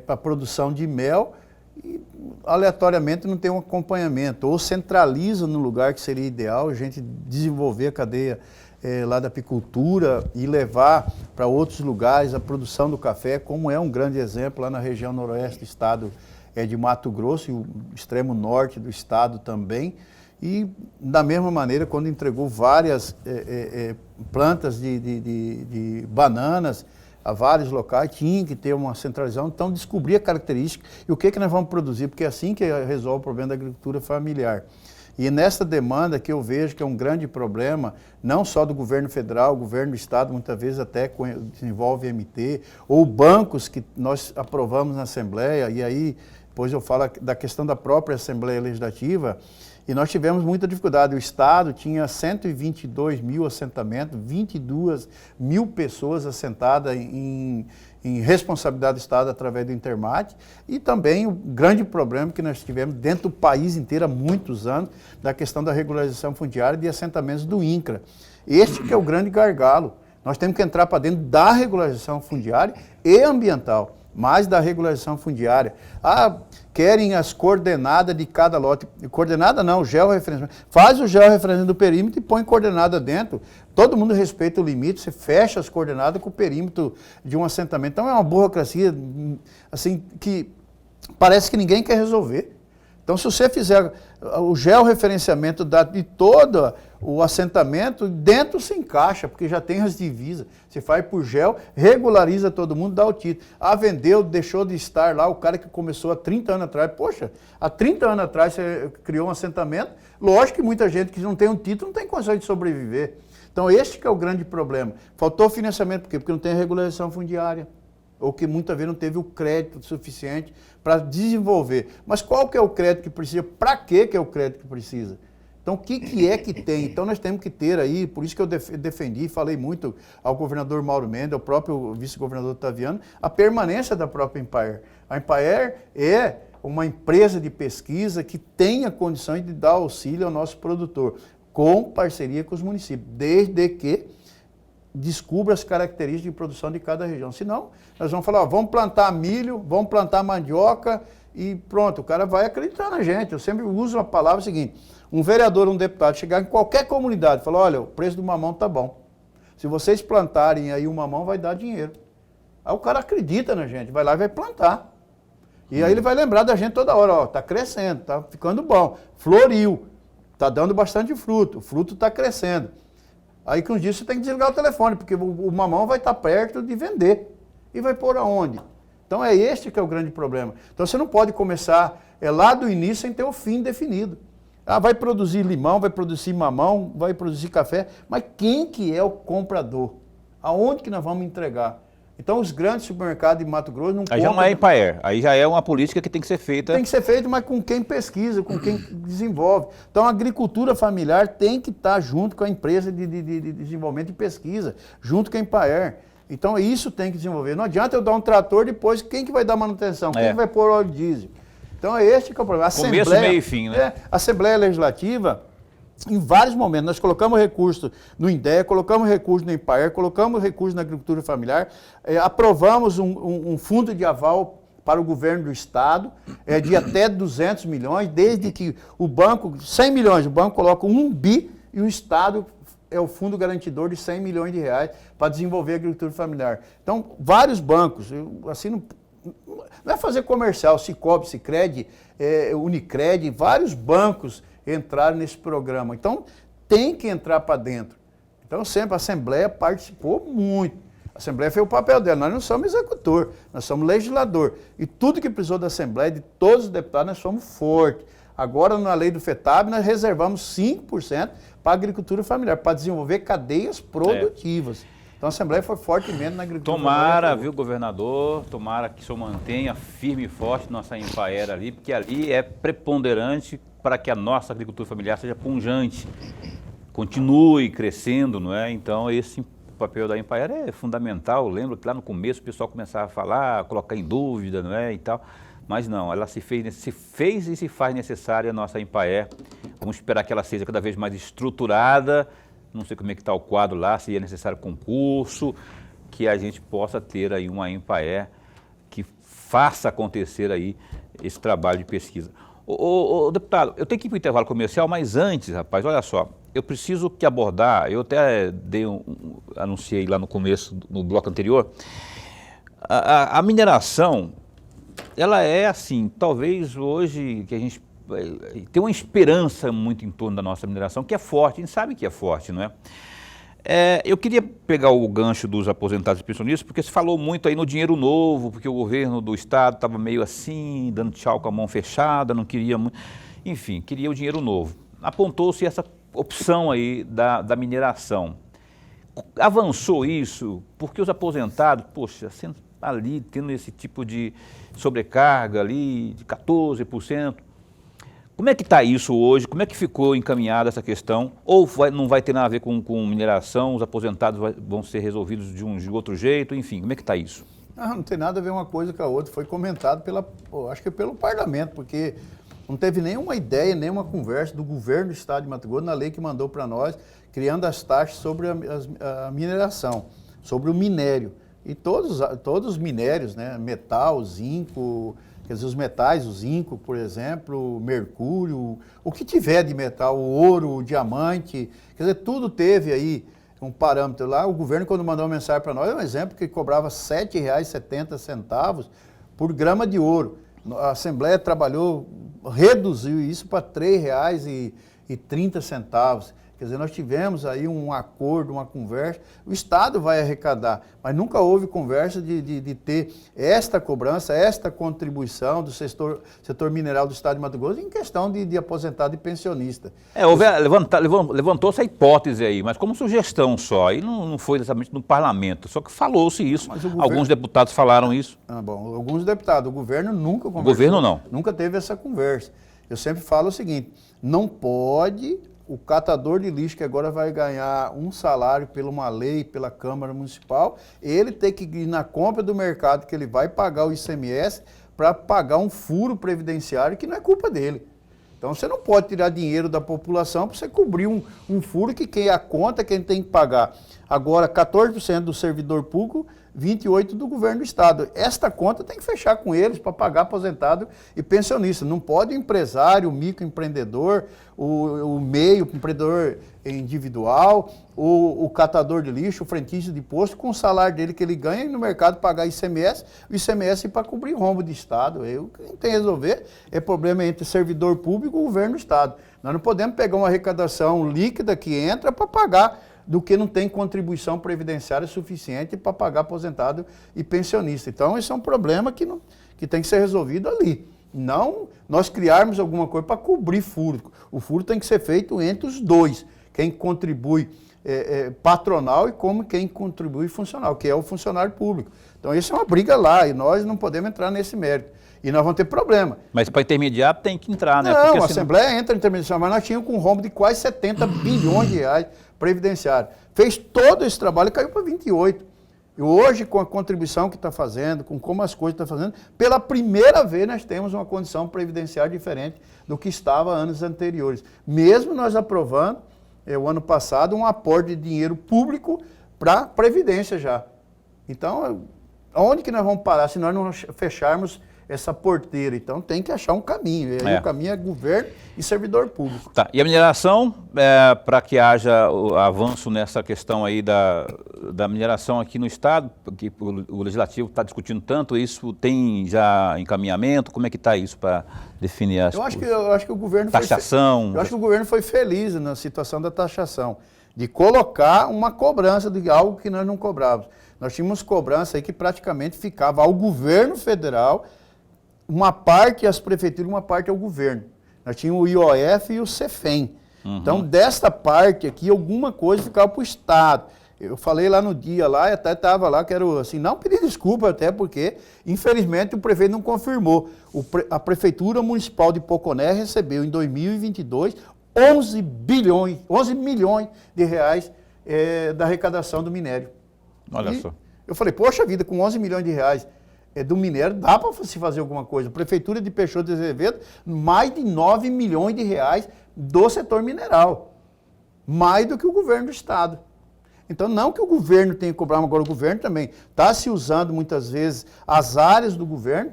para produção de mel e aleatoriamente não tem um acompanhamento, ou centraliza no lugar que seria ideal, a gente desenvolver a cadeia lá da apicultura e levar para outros lugares a produção do café, como é um grande exemplo lá na região noroeste do estado de Mato Grosso e o extremo norte do estado também. E da mesma maneira, quando entregou várias plantas de bananas a vários locais, tinha que ter uma centralização, então descobrir a característica e o que nós vamos produzir, porque é assim que resolve o problema da agricultura familiar. E nessa demanda que eu vejo que é um grande problema, não só do governo federal, o governo do estado, muitas vezes até desenvolve MT, ou bancos que nós aprovamos na Assembleia, e aí depois eu falo da questão da própria Assembleia Legislativa, e nós tivemos muita dificuldade. O estado tinha 122 mil assentamentos, 22 mil pessoas assentadas em em responsabilidade do Estado através do Intermate, e também o grande problema que nós tivemos dentro do país inteiro há muitos anos, da questão da regularização fundiária de assentamentos do INCRA. Este que é o grande gargalo. Nós temos que entrar para dentro da regularização fundiária e ambiental, mais da regularização fundiária. Querem as coordenadas de cada lote. Coordenada não, georreferenciamento. Faz o georreferenciamento do perímetro e põe coordenada dentro. Todo mundo respeita o limite, você fecha as coordenadas com o perímetro de um assentamento. Então é uma burocracia assim, que parece que ninguém quer resolver. Então, se você fizer o georreferenciamento de todo o assentamento, dentro se encaixa, porque já tem as divisas. Você faz por geo, regulariza todo mundo, dá o título. Vendeu, deixou de estar lá, o cara que começou há 30 anos atrás. Poxa, há 30 anos atrás você criou um assentamento. Lógico que muita gente que não tem um título não tem condições de sobreviver. Então, este que é o grande problema. Faltou financiamento, por quê? Porque não tem regularização fundiária. Ou que muitas vezes não teve o crédito suficiente para desenvolver. Mas qual que é o crédito que precisa? Para que é o crédito que precisa? Então, o que é que tem? Então, nós temos que ter aí, por isso que eu defendi, falei muito ao governador Mauro Mendes, ao próprio vice-governador Otaviano, a permanência da própria Empaer. A Empaer é uma empresa de pesquisa que tenha condições de dar auxílio ao nosso produtor, com parceria com os municípios, desde que descubra as características de produção de cada região. Senão, nós vamos falar, vamos plantar milho, vamos plantar mandioca e pronto, o cara vai acreditar na gente. Eu sempre uso a palavra seguinte, um vereador, um deputado, chegar em qualquer comunidade e falar, olha, o preço do mamão tá bom. Se vocês plantarem aí o mamão, vai dar dinheiro. Aí o cara acredita na gente, vai lá e vai plantar. E aí ele vai lembrar da gente toda hora, ó, tá crescendo, tá ficando bom, floriu, tá dando bastante fruto, o fruto tá crescendo. Aí com isso você tem que desligar o telefone, porque o mamão vai estar perto de vender. E vai pôr aonde? Então é este que é o grande problema. Então você não pode começar lá do início sem ter o fim definido. Vai produzir limão, vai produzir mamão, vai produzir café, mas quem que é o comprador? Aonde que nós vamos entregar? Então os grandes supermercados de Mato Grosso não
Aí já não é Empaer, aí já é uma política que tem que ser feita.
Tem que ser feita, mas com quem pesquisa, com quem desenvolve. Então a agricultura familiar tem que estar junto com a empresa de desenvolvimento e pesquisa, junto com a Empaer. Então isso tem que desenvolver. Não adianta eu dar um trator depois, quem que vai dar manutenção? Quem que vai pôr óleo diesel? Então é este que é o problema.
Começo, meio e fim, né?
A Assembleia Legislativa, em vários momentos, nós colocamos recurso no INDEA, colocamos recurso no Empaer, colocamos recurso na agricultura familiar, aprovamos um fundo de aval para o governo do Estado, de até 200 milhões, desde que o banco, 100 milhões, o banco coloca 1 bi e o Estado é o fundo garantidor de 100 milhões de reais para desenvolver a agricultura familiar. Então, vários bancos, assim, não é fazer comercial, Cicobi, Sicredi, Unicred, vários bancos entraram nesse programa. Então, tem que entrar para dentro. Então, sempre a Assembleia participou muito. A Assembleia fez o papel dela. Nós não somos executor, nós somos legislador. E tudo que precisou da Assembleia, de todos os deputados, nós somos fortes. Agora, na lei do FETAB, nós reservamos 5% para a agricultura familiar, para desenvolver cadeias produtivas. Então, a Assembleia foi fortemente na agricultura familiar.
Tomara, viu, governador, tomara que o senhor mantenha firme e forte nossa Empaer ali, porque ali é preponderante para que a nossa agricultura familiar seja pujante, continue crescendo, não é? Então, esse papel da Empaer é fundamental. Eu lembro que lá no começo o pessoal começava a falar, colocar em dúvida, não é? E tal. Mas não, ela se fez e se faz necessária a nossa Empaer. Vamos esperar que ela seja cada vez mais estruturada. Não sei como é que está o quadro lá, se é necessário concurso, que a gente possa ter aí uma Empaer que faça acontecer aí esse trabalho de pesquisa. Ô, deputado, eu tenho que ir para o intervalo comercial, mas antes, rapaz, olha só, eu preciso que abordar, eu até anunciei lá no começo, no bloco anterior, a mineração, ela é assim, talvez hoje que a gente tem uma esperança muito em torno da nossa mineração, que é forte, a gente sabe que é forte, não é? Eu queria pegar o gancho dos aposentados e pensionistas, porque se falou muito aí no dinheiro novo, porque o governo do estado estava meio assim, dando tchau com a mão fechada, não queria muito, enfim, queria o dinheiro novo. Apontou-se essa opção aí da mineração. Avançou isso, porque os aposentados, poxa, sendo ali, tendo esse tipo de sobrecarga ali, de 14%, como é que está isso hoje? Como é que ficou encaminhada essa questão? Ou não vai ter nada a ver com mineração? Os aposentados vão ser resolvidos de outro jeito? Enfim, como é que está isso?
Não tem nada a ver uma coisa com a outra. Foi comentado acho que pelo parlamento, porque não teve nenhuma ideia, nenhuma conversa do governo do estado de Mato Grosso na lei que mandou para nós, criando as taxas sobre a mineração, sobre o minério. E todos os minérios, né? Metal, zinco, quer dizer, os metais, o zinco, por exemplo, o mercúrio, o que tiver de metal, o ouro, o diamante, quer dizer, tudo teve aí um parâmetro lá. O governo, quando mandou uma mensagem para nós, é um exemplo que cobrava R$ 7,70 por grama de ouro. A Assembleia trabalhou, reduziu isso para R$ 3,30. Quer dizer, nós tivemos aí um acordo, uma conversa, o Estado vai arrecadar, mas nunca houve conversa de ter esta cobrança, esta contribuição do setor mineral do Estado de Mato Grosso em questão de aposentado e pensionista.
Levantou-se a hipótese aí, mas como sugestão só, e não foi exatamente no parlamento, só que falou-se isso, alguns deputados falaram isso.
Bom, alguns deputados, o governo nunca conversou.
O governo não.
Nunca teve essa conversa. Eu sempre falo o seguinte, não pode o catador de lixo, que agora vai ganhar um salário pela uma lei, pela Câmara Municipal, ele tem que ir na compra do mercado, que ele vai pagar o ICMS, para pagar um furo previdenciário que não é culpa dele. Então você não pode tirar dinheiro da população para você cobrir um furo que quem é a conta, quem tem que pagar. Agora, 14% do servidor público, 28% do governo do estado. Esta conta tem que fechar com eles para pagar aposentado e pensionista. Não pode o empresário, o microempreendedor, o meio, o empreendedor individual, o catador de lixo, o frentista de posto, com o salário dele que ele ganha no mercado pagar ICMS, o ICMS para cobrir rombo de estado. Quem tem que resolver é problema entre servidor público e o governo do estado. Nós não podemos pegar uma arrecadação líquida que entra para pagar do que não tem contribuição previdenciária suficiente para pagar aposentado e pensionista. Então, esse é um problema que tem que ser resolvido ali. Não nós criarmos alguma coisa para cobrir furo. O furo tem que ser feito entre os dois. Quem contribui patronal e quem contribui funcional, que é o funcionário público. Então, isso é uma briga lá e nós não podemos entrar nesse mérito. E nós vamos ter problema.
Mas para intermediar tem que entrar, né?
Não,
porque
a Assembleia entra em intermediação, mas nós tínhamos um rombo de quase 70 bilhões de reais previdenciário. Fez todo esse trabalho e caiu para 28. E hoje, com a contribuição que está fazendo, com como as coisas estão fazendo, pela primeira vez nós temos uma condição previdenciária diferente do que estava anos anteriores. Mesmo nós aprovando, o ano passado, um aporte de dinheiro público para a Previdência já. Então, onde que nós vamos parar se nós não fecharmos essa porteira? Então tem que achar um caminho. E aí o caminho é governo e servidor público.
Tá. E a mineração, para que haja o avanço nessa questão aí da mineração aqui no estado, que o legislativo está discutindo tanto, isso tem já encaminhamento? Como é que está isso para definir as coisas?
Eu acho que o governo
taxação.
Eu acho que o governo foi feliz na situação da taxação, de colocar uma cobrança de algo que nós não cobrávamos. Nós tínhamos cobrança aí que praticamente ficava ao governo federal, uma parte às prefeituras, uma parte ao governo. Nós tínhamos o IOF e o CEFEM. Então, desta parte aqui, alguma coisa ficava para o Estado. Eu falei lá no dia, lá, até estava lá, quero assim, não pedir desculpa até porque, infelizmente, o prefeito não confirmou. A Prefeitura Municipal de Poconé recebeu, em 2022, 11 milhões de reais da arrecadação do minério.
Olha só.
Eu falei, poxa vida, com 11 milhões de reais do minério, dá para se fazer alguma coisa. A Prefeitura de Peixoto de Azevedo, mais de 9 milhões de reais do setor mineral. Mais do que o governo do estado. Então, não que o governo tenha que cobrar, mas agora o governo também está se usando muitas vezes as áreas do governo,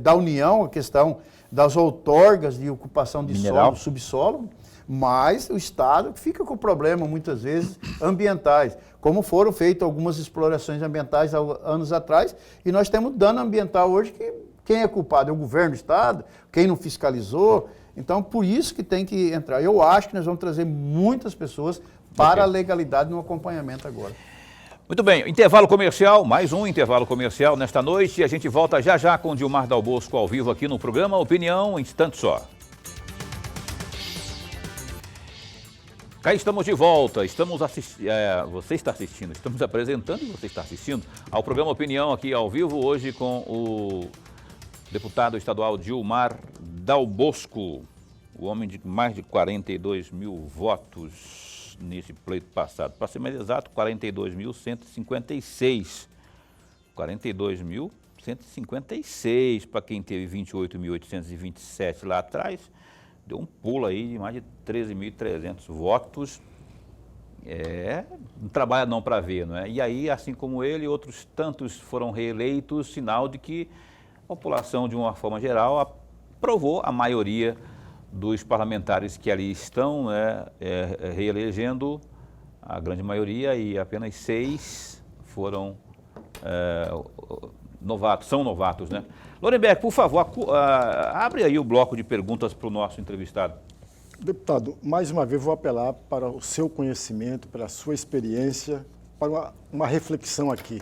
da União, a questão das outorgas de ocupação de solo, subsolo, mas o Estado fica com problema, muitas vezes, ambientais, como foram feitas algumas explorações ambientais há anos atrás, e nós temos dano ambiental hoje que quem é culpado é o governo do Estado, quem não fiscalizou. Então, por isso que tem que entrar. Eu acho que nós vamos trazer muitas pessoas para a legalidade no acompanhamento agora.
Muito bem, intervalo comercial, mais um intervalo comercial nesta noite. A gente volta já já com o Dilmar Dal Bosco ao vivo aqui no programa Opinião, um instante só. Cá estamos de volta, você está assistindo, estamos apresentando e você está assistindo ao programa Opinião aqui ao vivo, hoje com o deputado estadual Dilmar Dal Bosco, o homem de mais de 42 mil votos nesse pleito passado. Para ser mais exato, 42.156. 42.156 para quem teve 28.827 lá atrás. Deu um pulo aí de mais de 13.300 votos. Não trabalha não para ver, não é? E aí, assim como ele, outros tantos foram reeleitos, sinal de que a população, de uma forma geral, aprovou a maioria dos parlamentares que ali estão, né, reelegendo a grande maioria, e apenas 6 foram novatos, são novatos, né? Lorenberg, por favor, abre aí o bloco de perguntas para o nosso entrevistado.
Deputado, mais uma vez vou apelar para o seu conhecimento, para a sua experiência, para uma reflexão aqui.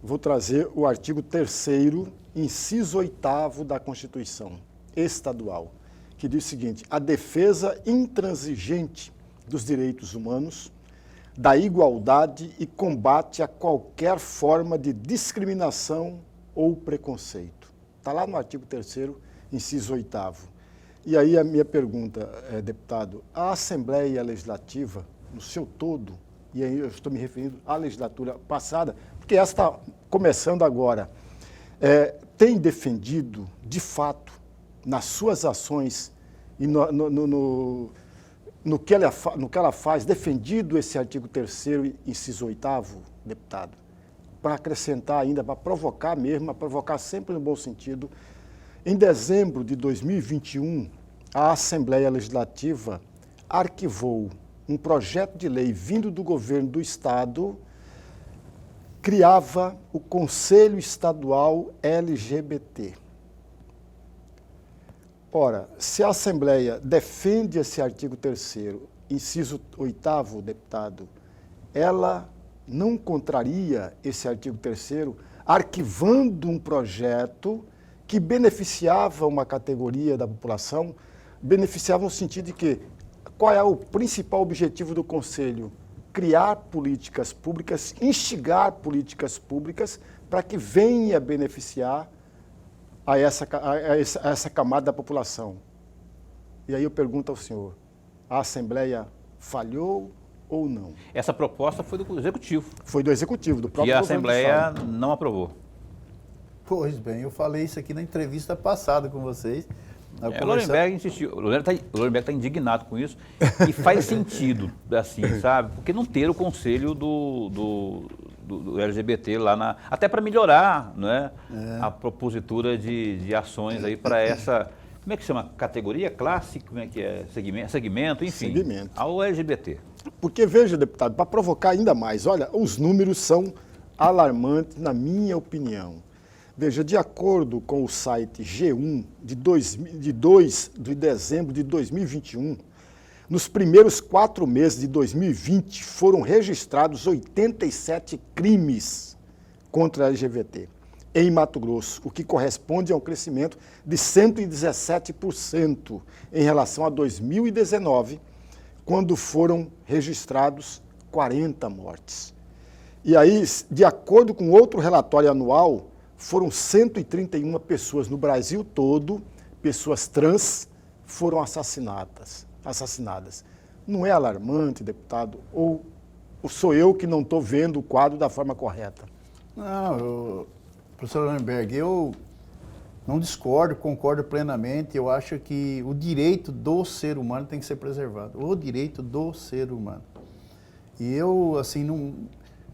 Vou trazer o artigo 3º, inciso 8º da Constituição Estadual, que diz o seguinte: a defesa intransigente dos direitos humanos, da igualdade e combate a qualquer forma de discriminação ou preconceito. Está lá no artigo 3º, inciso 8º. E aí a minha pergunta, deputado, a Assembleia Legislativa, no seu todo, e aí eu estou me referindo à legislatura passada, porque essa está começando agora, tem defendido, de fato, nas suas ações e no que ela faz, defendido esse artigo 3º, inciso 8º, deputado, para acrescentar ainda, para provocar mesmo, para provocar sempre no bom sentido. Em dezembro de 2021, a Assembleia Legislativa arquivou um projeto de lei vindo do governo do Estado, criava o Conselho Estadual LGBT. Ora, se a Assembleia defende esse artigo 3º, inciso 8º, deputado, ela não contraria esse artigo 3º, arquivando um projeto que beneficiava uma categoria da população, beneficiava no sentido de que, qual é o principal objetivo do Conselho? Criar políticas públicas, instigar políticas públicas para que venha beneficiar a essa camada da população. E aí eu pergunto ao senhor, a Assembleia falhou ou não?
Essa proposta foi do Executivo.
Foi do Executivo, do próprio
governo. E a
Assembleia
não aprovou.
Pois bem, eu falei isso aqui na entrevista passada com vocês.
O Lorenberg insistiu, o Lorenberg está indignado com isso, e faz sentido, assim, sabe? Porque não ter o conselho do LGBT lá até para melhorar, não é? A propositura de ações aí para essa, como é que chama? Categoria, classe, como é que é? Segmento, enfim, ao LGBT.
Porque, veja, deputado, para provocar ainda mais, olha, os números são alarmantes, na minha opinião. Veja, de acordo com o site G1, de 2 de dezembro de 2021, nos primeiros 4 meses de 2020 foram registrados 87 crimes contra a LGBT em Mato Grosso, o que corresponde a um crescimento de 117% em relação a 2019, quando foram registrados 40 mortes. E aí, de acordo com outro relatório anual, foram 131 pessoas no Brasil todo, pessoas trans, foram assassinadas. Não é alarmante, deputado? Ou sou eu que não estou vendo o quadro da forma correta?
Não, professor Lorenberg, eu não discordo, concordo plenamente. Eu acho que o direito do ser humano tem que ser preservado. O direito do ser humano. E eu, assim, não...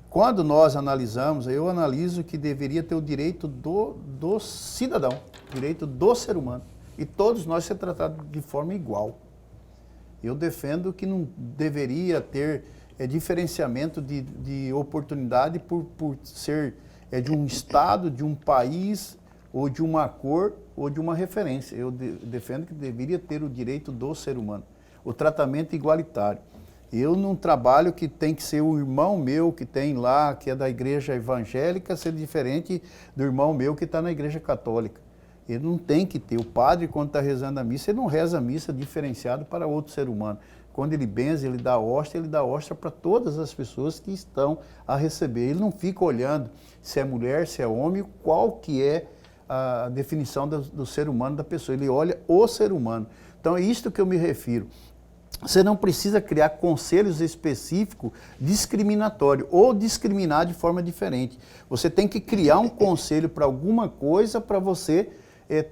Quando nós analisamos, eu analiso que deveria ter o direito do cidadão, direito do ser humano. E todos nós ser tratados de forma igual. Eu defendo que não deveria ter diferenciamento de oportunidade por ser de um estado, de um país, ou de uma cor, ou de uma referência. Eu defendo que deveria ter o direito do ser humano, o tratamento igualitário. Eu não trabalho que tem que ser o irmão meu que tem lá, que é da igreja evangélica, ser diferente do irmão meu que está na igreja católica. Ele não tem que ter. O padre, quando está rezando a missa, ele não reza a missa diferenciado para outro ser humano. Quando ele benze, ele dá hóstia para todas as pessoas que estão a receber. Ele não fica olhando se é mulher, se é homem, qual que é a definição do ser humano da pessoa. Ele olha o ser humano. Então é isto que eu me refiro. Você não precisa criar conselhos específicos discriminatórios ou discriminar de forma diferente. Você tem que criar um conselho para alguma coisa para você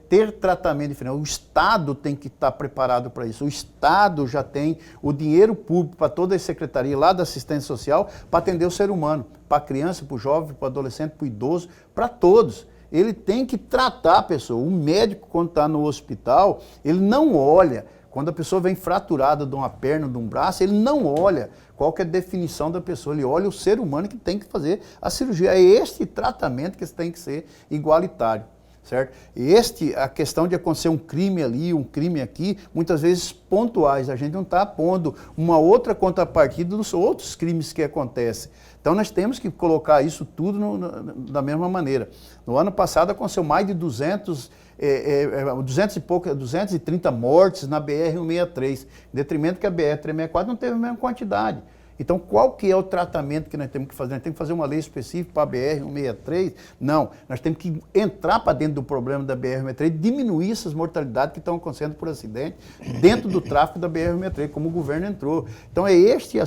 ter tratamento diferente. O Estado tem que estar preparado para isso. O Estado já tem o dinheiro público para toda a secretaria lá da assistência social para atender o ser humano, para a criança, para o jovem, para o adolescente, para o idoso, para todos. Ele tem que tratar a pessoa. O médico, quando está no hospital, ele não olha. Quando a pessoa vem fraturada de uma perna, de um braço, ele não olha qual que é a definição da pessoa, ele olha o ser humano que tem que fazer a cirurgia. É este tratamento que tem que ser igualitário, certo? A questão de acontecer um crime ali, um crime aqui, muitas vezes pontuais, a gente não está pondo uma outra contrapartida dos outros crimes que acontecem. Então nós temos que colocar isso tudo da mesma maneira. No ano passado aconteceu mais de 230 mortes na BR-163, em detrimento que a BR-364 não teve a mesma quantidade. Então, qual que é o tratamento que nós temos que fazer? Nós temos que fazer uma lei específica para a BR-163? Não, nós temos que entrar para dentro do problema da BR-163 e diminuir essas mortalidades que estão acontecendo por acidente dentro do tráfego da BR-163, como o governo entrou. Então, é este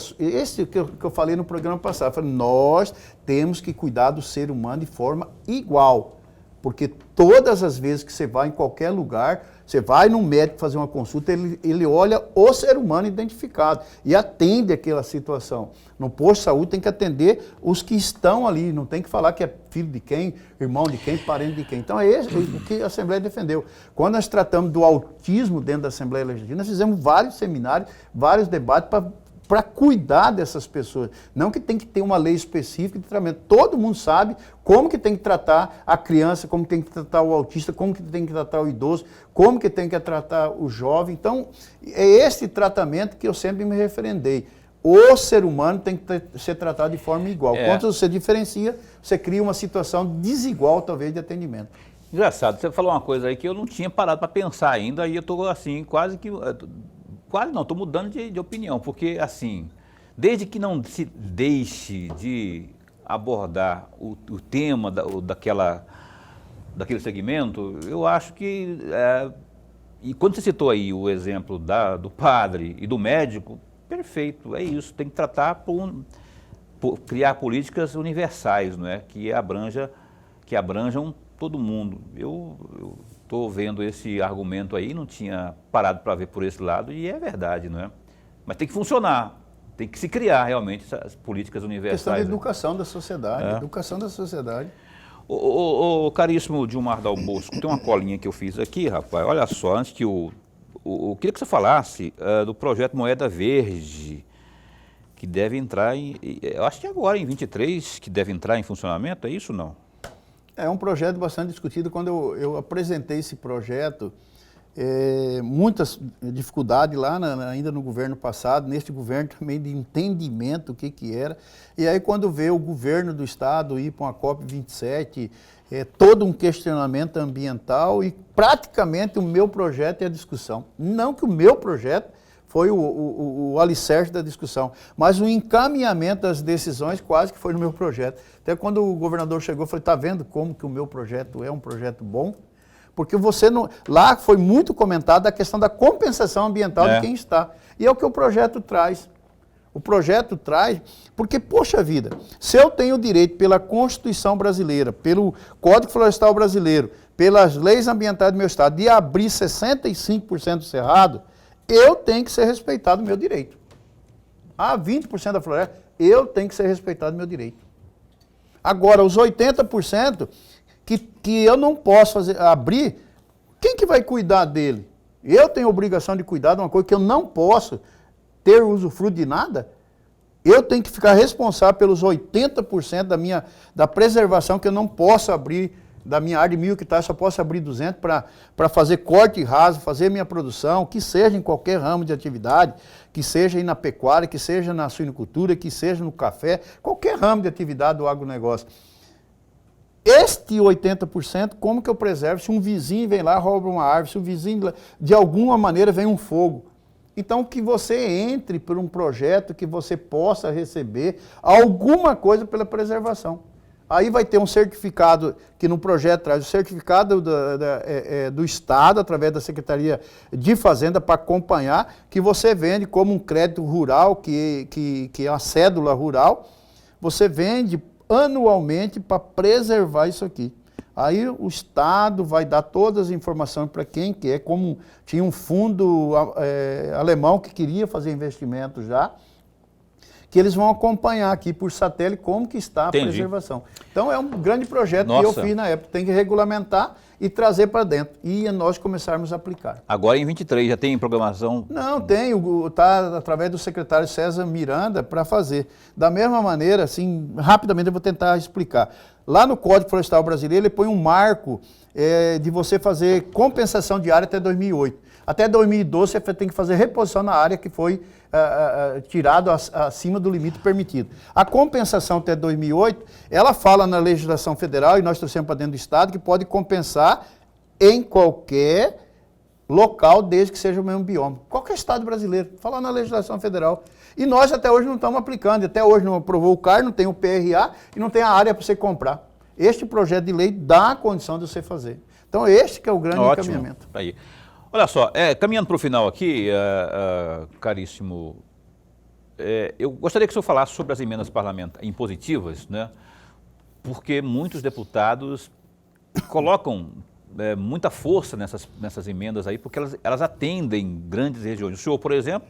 que eu falei no programa passado. Eu falei, nós temos que cuidar do ser humano de forma igual. Porque todas as vezes que você vai em qualquer lugar, você vai num médico fazer uma consulta, ele olha o ser humano identificado e atende aquela situação. No posto de saúde tem que atender os que estão ali, não tem que falar que é filho de quem, irmão de quem, parente de quem. Então é isso o que a Assembleia defendeu. Quando nós tratamos do autismo dentro da Assembleia Legislativa, nós fizemos vários seminários, vários debates para cuidar dessas pessoas. Não que tem que ter uma lei específica de tratamento. Todo mundo sabe como que tem que tratar a criança, como que tem que tratar o autista, como que tem que tratar o idoso, como que tem que tratar o jovem. Então, é esse tratamento que eu sempre me referendei. O ser humano tem que ser tratado de forma igual. Quando você diferencia, você cria uma situação desigual, talvez, de atendimento.
Engraçado, você falou uma coisa aí que eu não tinha parado para pensar ainda, e eu estou assim, quase não, estou mudando de opinião, porque assim, desde que não se deixe de abordar o tema daquele segmento, eu acho que, e quando você citou aí o exemplo do padre e do médico, perfeito, é isso, tem que tratar criar políticas universais, não é? Que abranjam todo mundo. Eu estou vendo esse argumento aí, não tinha parado para ver por esse lado, e é verdade, não é? Mas tem que funcionar, tem que se criar realmente essas políticas universais.
Questão de educação da sociedade, educação da sociedade.
O caríssimo Dilmar Dal Bosco, tem uma colinha que eu fiz aqui, rapaz, olha só, antes que eu queria que você falasse do projeto Moeda Verde, que deve entrar eu acho que agora em 23, que deve entrar em funcionamento, é isso ou não?
É um projeto bastante discutido. Quando eu apresentei esse projeto, muitas dificuldades lá ainda no governo passado, neste governo também de entendimento o que era. E aí quando veio o governo do estado ir para uma COP27, todo um questionamento ambiental e praticamente o meu projeto é a discussão. Não que o meu projeto foi o alicerce da discussão, mas o encaminhamento das decisões quase que foi no meu projeto. Até quando o governador chegou, eu falei, está vendo como que o meu projeto é um projeto bom? Porque lá foi muito comentado a questão da compensação ambiental de quem está. E é o que o projeto traz. O projeto traz, porque, poxa vida, se eu tenho o direito pela Constituição brasileira, pelo Código Florestal brasileiro, pelas leis ambientais do meu estado, de abrir 65% do cerrado, eu tenho que ser respeitado o meu direito. 20% da floresta, eu tenho que ser respeitado o meu direito. Agora, os 80% que eu não posso abrir, quem que vai cuidar dele? Eu tenho obrigação de cuidar de uma coisa que eu não posso ter usufruto de nada? Eu tenho que ficar responsável pelos 80% da preservação que eu não posso abrir da minha área de 1.000 hectares, só posso abrir 200 para fazer corte raso, fazer minha produção, que seja em qualquer ramo de atividade, que seja aí na pecuária, que seja na suinocultura, que seja no café, qualquer ramo de atividade do agronegócio. Este 80%, como que eu preservo? Se um vizinho vem lá, rouba uma árvore, se o vizinho, de alguma maneira, vem um fogo. Então, que você entre por um projeto que você possa receber alguma coisa pela preservação. Aí vai ter um certificado, que no projeto traz o certificado do Estado, através da Secretaria de Fazenda, para acompanhar, que você vende como um crédito rural, que é uma cédula rural, você vende anualmente para preservar isso aqui. Aí o Estado vai dar todas as informações para quem quer, como tinha um fundo alemão que queria fazer investimento já, que eles vão acompanhar aqui por satélite como que está a preservação. Então é um grande projeto que eu fiz na época, tem que regulamentar e trazer para dentro, e nós começarmos a aplicar.
Agora em 23 já tem programação?
Não, tem, está através do secretário César Miranda para fazer. Da mesma maneira, assim, rapidamente eu vou tentar explicar. Lá no Código Florestal Brasileiro, ele põe um marco de você fazer compensação de área até 2008. Até 2012 você tem que fazer reposição na área que foi tirado acima do limite permitido. A compensação até 2008, ela fala na legislação federal, e nós trouxemos para dentro do Estado, que pode compensar em qualquer local, desde que seja o mesmo bioma. Qualquer Estado brasileiro, fala na legislação federal. E nós até hoje não estamos aplicando, até hoje não aprovou o CAR, não tem o PRA e não tem a área para você comprar. Este projeto de lei dá a condição de você fazer. Então este que é o grande encaminhamento.
Aí. Olha só, caminhando para o final aqui, caríssimo, eu gostaria que o senhor falasse sobre as emendas parlamentares impositivas, né? Porque muitos deputados colocam muita força nessas emendas aí, porque elas atendem grandes regiões. O senhor, por exemplo,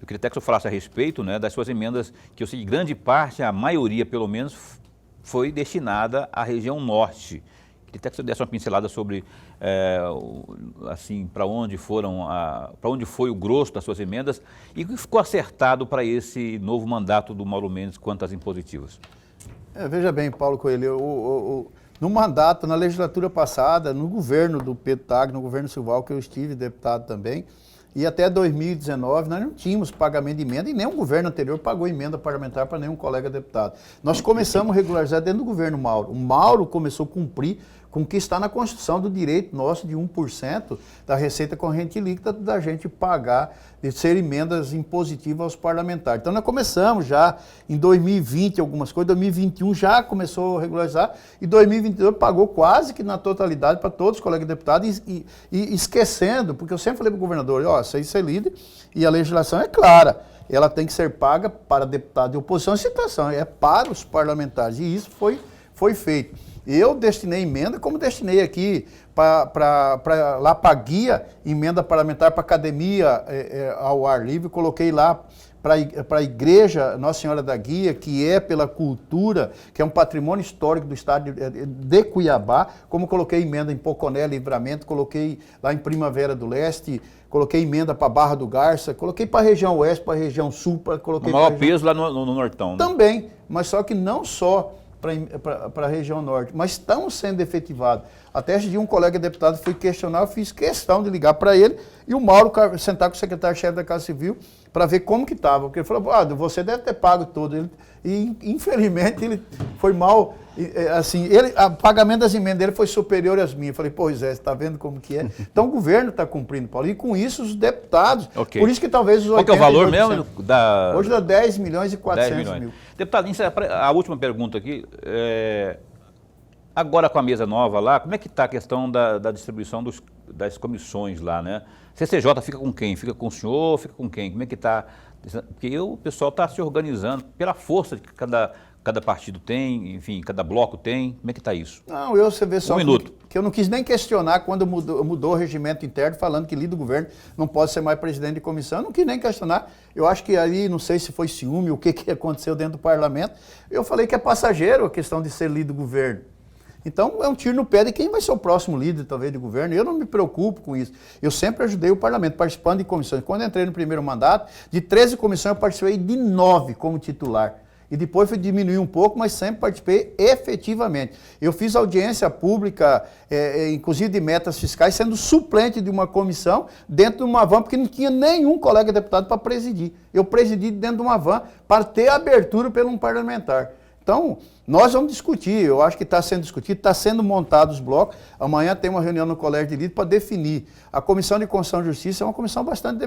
eu queria até que o senhor falasse a respeito, né, das suas emendas, que eu sei que grande parte, a maioria pelo menos, foi destinada à região norte. Queria até que você desse uma pincelada sobre, assim, para onde foi o grosso das suas emendas e o que ficou acertado para esse novo mandato do Mauro Mendes quanto às impositivas.
Veja bem, Paulo Coelho, no mandato, na legislatura passada, no governo do Pedro Tagle, no governo Silval, que eu estive deputado também, e até 2019 nós não tínhamos pagamento de emenda e nenhum governo anterior pagou emenda parlamentar para nenhum colega deputado. Nós começamos a regularizar dentro do governo Mauro. O Mauro começou a cumprir com o que está na Constituição do direito nosso de 1% da receita corrente líquida da gente pagar, de ser emendas impositivas aos parlamentares. Então nós começamos já em 2020 algumas coisas, 2021 já começou a regularizar e 2022 pagou quase que na totalidade para todos os colegas deputados e esquecendo, porque eu sempre falei para o governador, isso é líder e a legislação é clara, ela tem que ser paga para deputado de oposição e citação, é para os parlamentares e isso foi feito. Eu destinei emenda, como destinei aqui lá para a guia, emenda parlamentar para a academia ao ar livre, coloquei lá para a igreja Nossa Senhora da Guia, que é pela cultura, que é um patrimônio histórico do estado de Cuiabá, como coloquei emenda em Poconé, Livramento, coloquei lá em Primavera do Leste, coloquei emenda para Barra do Garça, coloquei para a região oeste, para a região sul, coloquei
o maior peso lá no Nortão. Né?
Também, mas só que não só para a região norte, mas estão sendo efetivados. Até esse dia um colega deputado foi questionar, eu fiz questão de ligar para ele e o Mauro sentar com o secretário-chefe da Casa Civil para ver como que estava, porque ele falou, você deve ter pago todo. E infelizmente ele foi mal, assim, o pagamento das emendas dele foi superior às minhas. Eu falei, pois você está vendo como que é? Então o governo está cumprindo, Paulo, e com isso os deputados, por isso que talvez os 80%...
Qual que é o valor mesmo?
Hoje dá 10 milhões e 400 mil.
Deputado, a última pergunta aqui, agora com a mesa nova lá, como é que está a questão da distribuição das comissões lá, né? CCJ fica com quem? Fica com o senhor? Fica com quem? Como é que está? Porque o pessoal está se organizando pela força que cada partido tem, enfim, cada bloco tem. Como é que está isso?
Não, você vê só que eu não quis nem questionar quando mudou o regimento interno, falando que líder do governo não pode ser mais presidente de comissão. Eu não quis nem questionar. Eu acho que ali, não sei se foi ciúme, o que aconteceu dentro do parlamento. Eu falei que é passageiro a questão de ser líder do governo. Então, é um tiro no pé de quem vai ser o próximo líder, talvez, do governo. Eu não me preocupo com isso. Eu sempre ajudei o parlamento, participando de comissões. Quando eu entrei no primeiro mandato, de 13 comissões, eu participei de 9 como titular. E depois fui diminuir um pouco, mas sempre participei efetivamente. Eu fiz audiência pública, inclusive de metas fiscais, sendo suplente de uma comissão dentro de uma van, porque não tinha nenhum colega deputado para presidir. Eu presidi dentro de uma van para ter abertura pelo um parlamentar. Então, nós vamos discutir, eu acho que está sendo discutido, está sendo montado os blocos. Amanhã tem uma reunião no Colégio de Elite para definir. A Comissão de Constituição e Justiça é uma comissão bastante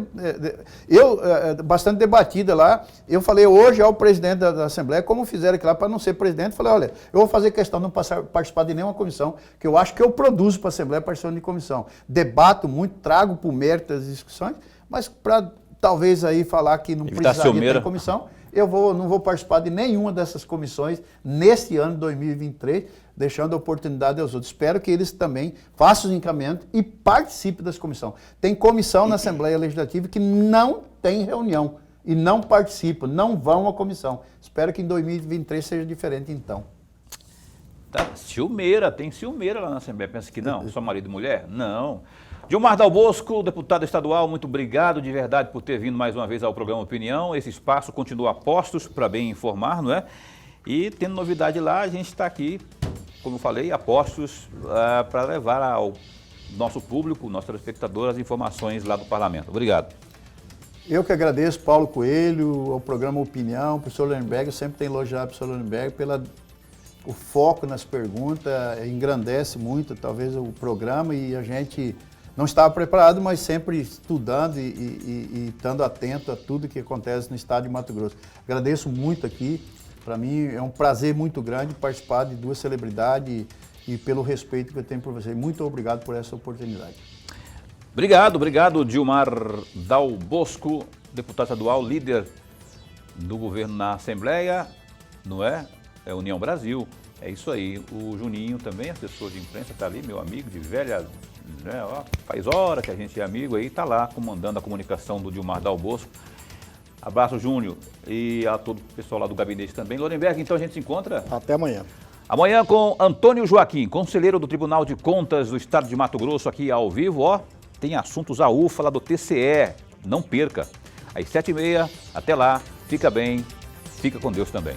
debatida lá. Eu falei hoje ao presidente da Assembleia, como fizeram aqui lá para não ser presidente, falei, olha, eu vou fazer questão de não participar de nenhuma comissão, que eu acho que eu produzo para a Assembleia participando de comissão. Debato muito, trago por mérito as discussões, mas para talvez aí falar que não precisaria ter comissão, não vou participar de nenhuma dessas comissões neste ano de 2023, deixando a oportunidade aos outros. Espero que eles também façam os encaminhamentos e participem das comissões. Tem comissão na Assembleia Legislativa que não tem reunião e não participam, não vão à comissão. Espero que em 2023 seja diferente então.
Tá, tem ciumeira lá na Assembleia. Pensa que não, só marido e mulher? Não. Gilmar Dal Bosco, deputado estadual, muito obrigado de verdade por ter vindo mais uma vez ao programa Opinião. Esse espaço continua a postos para bem informar, não é? E tendo novidade lá, a gente está aqui, como eu falei, a postos para levar ao nosso público, nosso telespectador, as informações lá do Parlamento. Obrigado.
Eu que agradeço, Paulo Coelho, ao programa Opinião, o professor Lohrenberg, eu sempre tenho elogiado o professor Lohrenberg o foco nas perguntas, engrandece muito talvez o programa e a gente não estava preparado, mas sempre estudando e estando atento a tudo que acontece no estado de Mato Grosso. Agradeço muito aqui, para mim é um prazer muito grande participar de duas celebridades e pelo respeito que eu tenho por vocês. Muito obrigado por essa oportunidade.
Obrigado, Gilmar Dal Bosco, deputado estadual, líder do governo na Assembleia, não é? É União Brasil, é isso aí. O Juninho também, assessor de imprensa, está ali, meu amigo de velha, né? Ó, faz hora que a gente é amigo aí, está lá comandando a comunicação do Gilmar Dal Bosco. Abraço, Júnior, e a todo o pessoal lá do gabinete também. Lohrenberg, então a gente se encontra?
Até amanhã.
Amanhã com Antônio Joaquim, conselheiro do Tribunal de Contas do Estado de Mato Grosso, aqui ao vivo, ó. Tem assuntos AUFA lá do TCE, não perca. Às 7h30, até lá, fica bem, fica com Deus também.